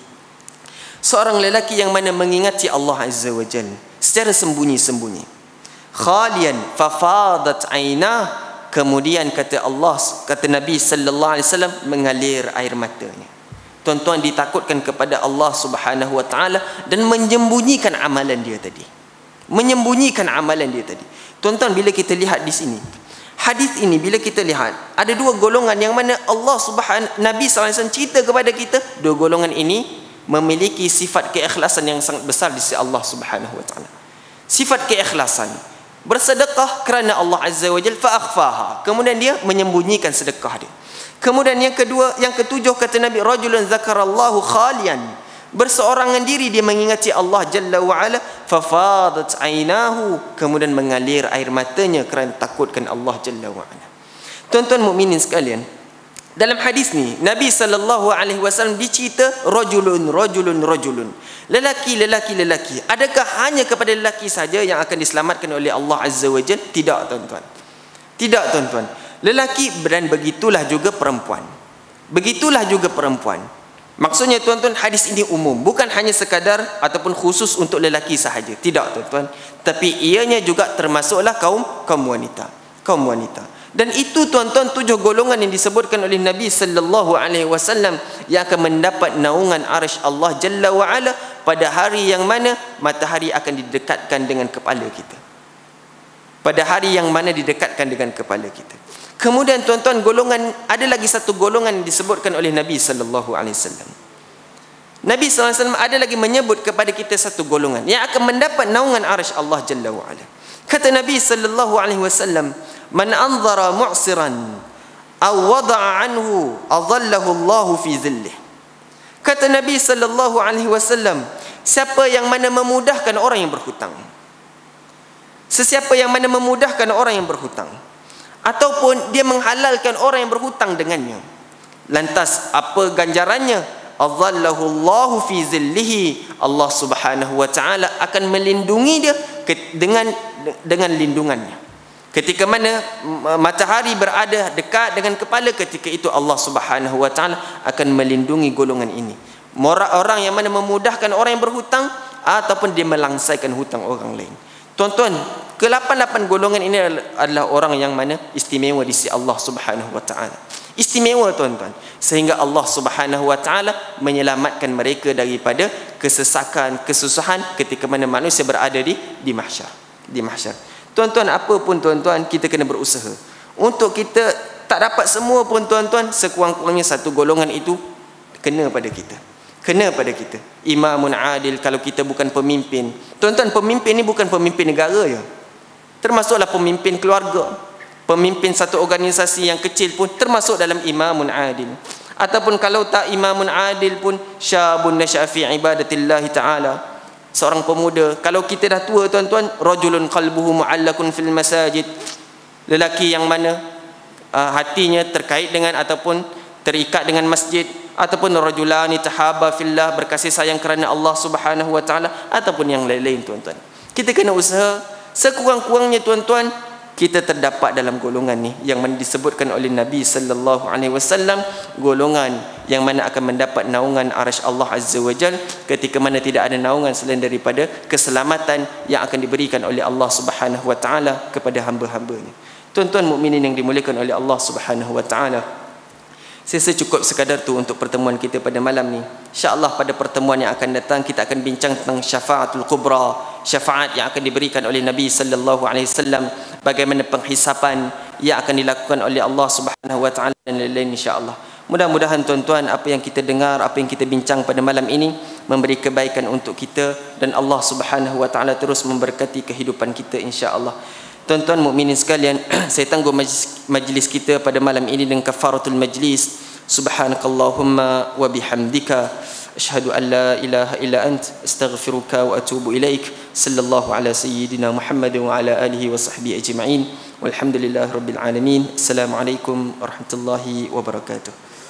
seorang lelaki yang mana mengingati Allah Azza wa Jalla secara sembunyi-sembunyi. Khalian fafadat ainah, kemudian kata Nabi sallallahu alaihi wasallam, mengalir air matanya. Tuan-tuan, ditakutkan kepada Allah Subhanahu wa ta'ala dan menyembunyikan amalan dia tadi. Tuan-tuan, bila kita lihat di sini, hadis ini, bila kita lihat, ada dua golongan yang mana Nabi SAW cerita kepada kita, dua golongan ini memiliki sifat keikhlasan yang sangat besar di sisi Allah Subhanahu wa ta'ala. Sifat keikhlasan, bersedekah kerana Allah Azza wa Jalla, fa'akhfaha, kemudian dia menyembunyikan sedekah dia. Kemudian yang kedua, yang ketujuh, kata Nabi, rajulun zakarallahu khalian, berseorangan diri dia mengingati Allah Jalla wa Ala, fafadat ainahu, kemudian mengalir air matanya kerana takutkan Allah Jalla wa Ala. Tuan-tuan mukminin sekalian, dalam hadis ni Nabi sallallahu alaihi wasallam dicerita rajulun, lelaki. Adakah hanya kepada lelaki saja yang akan diselamatkan oleh Allah Azza wa Jalla? Tidak, tuan-tuan. Tidak, tuan-tuan. Lelaki, dan begitulah juga perempuan. Maksudnya, tuan-tuan, hadis ini umum, bukan hanya sekadar ataupun khusus untuk lelaki sahaja. Tidak, tuan-tuan. Tapi ianya juga termasuklah kaum wanita. Dan itu, tuan-tuan, tujuh golongan yang disebutkan oleh Nabi sallallahu alaihi wasallam yang akan mendapat naungan arsy Allah Jalla wa Ala pada hari yang mana matahari akan didekatkan dengan kepala kita. Kemudian, tuan-tuan, ada lagi satu golongan yang disebutkan oleh Nabi sallallahu alaihi wasallam. Nabi sallallahu alaihi wasallam ada lagi menyebut kepada kita satu golongan yang akan mendapat naungan arsy Allah Jalla wa Ala. Kata Nabi sallallahu alaihi wasallam, man anzara mu'siran aw wada'a anhu adallahu Allahu fi zillih. Kata Nabi sallallahu alaihi wasallam, siapa yang mana memudahkan orang yang berhutang, sesiapa yang mana memudahkan orang yang berhutang, ataupun dia menghalalkan orang yang berhutang dengannya, lantas apa ganjarannya? Adhallahu Allahu fi zillihi, Allah Subhanahu wa ta'ala akan melindungi dia dengan lindungannya. Ketika mana matahari berada dekat dengan kepala, ketika itu Allah Subhanahu wa ta'ala akan melindungi golongan ini. Orang yang mana memudahkan orang yang berhutang, ataupun dia melangsaikan hutang orang lain. Tuan-tuan, ke-8 golongan ini adalah orang yang mana istimewa di sisi Allah Subhanahu wa ta'ala. Istimewa, tuan-tuan, sehingga Allah Subhanahu wa ta'ala menyelamatkan mereka daripada kesesakan, kesusahan ketika mana manusia berada di mahsyar. Tuan-tuan, apa pun, tuan-tuan, kita kena berusaha untuk kita tak dapat semua pun, tuan-tuan, sekurang-kurangnya satu golongan itu kena pada kita. Imamun adil, kalau kita bukan pemimpin. Tuan-tuan, pemimpin ni bukan pemimpin negara ya, termasuklah pemimpin keluarga, pemimpin satu organisasi yang kecil pun termasuk dalam imamun adil. Ataupun kalau tak imamun adil pun, syabun nasya'a fi ibadatillah ta'ala, seorang pemuda. Kalau kita dah tua, tuan-tuan, rajulun qalbuhu mu'allakun fil masajid, lelaki yang mana hatinya terkait dengan ataupun terikat dengan masjid, ataupun rajulani tahaba fillah, berkasih sayang kerana Allah Subhanahu wa ta'ala, ataupun yang lain-lain, tuan-tuan. Kita kena usaha sekurang-kurangnya, tuan-tuan, kita terdapat dalam golongan ni yang disebutkan oleh Nabi sallallahu alaihi wasallam, golongan yang mana akan mendapat naungan arsy Allah Azza wa Jalla ketika mana tidak ada naungan selain daripada keselamatan yang akan diberikan oleh Allah Subhanahu wa ta'ala kepada hamba-hambanya. Tuan-tuan mukminin yang dimuliakan oleh Allah Subhanahu wa ta'ala, saya cukup sekadar tu untuk pertemuan kita pada malam ni. InsyaAllah pada pertemuan yang akan datang kita akan bincang tentang syafaatul kubra, syafaat yang akan diberikan oleh Nabi sallallahu alaihi wasallam, bagaimana penghisapan yang akan dilakukan oleh Allah Subhanahu wa taala dan lain-lain insya-Allah. Mudah-mudahan tuan-tuan apa yang kita dengar, apa yang kita bincang pada malam ini memberi kebaikan untuk kita dan Allah Subhanahu wa taala terus memberkati kehidupan kita insya-Allah. Tuan-tuan mukminin sekalian, saya tangguh majlis kita pada malam ini dengan kafaratul majlis. Subhanakallahumma wa bihamdika asyhadu an la ilaha illa ant astaghfiruka wa atubu ilaik. Sallallahu ala sayyidina Muhammad wa ala alihi wa sahbihi ajma'in. Walhamdulillahirabbil alamin. Assalamualaikum warahmatullahi wabarakatuh.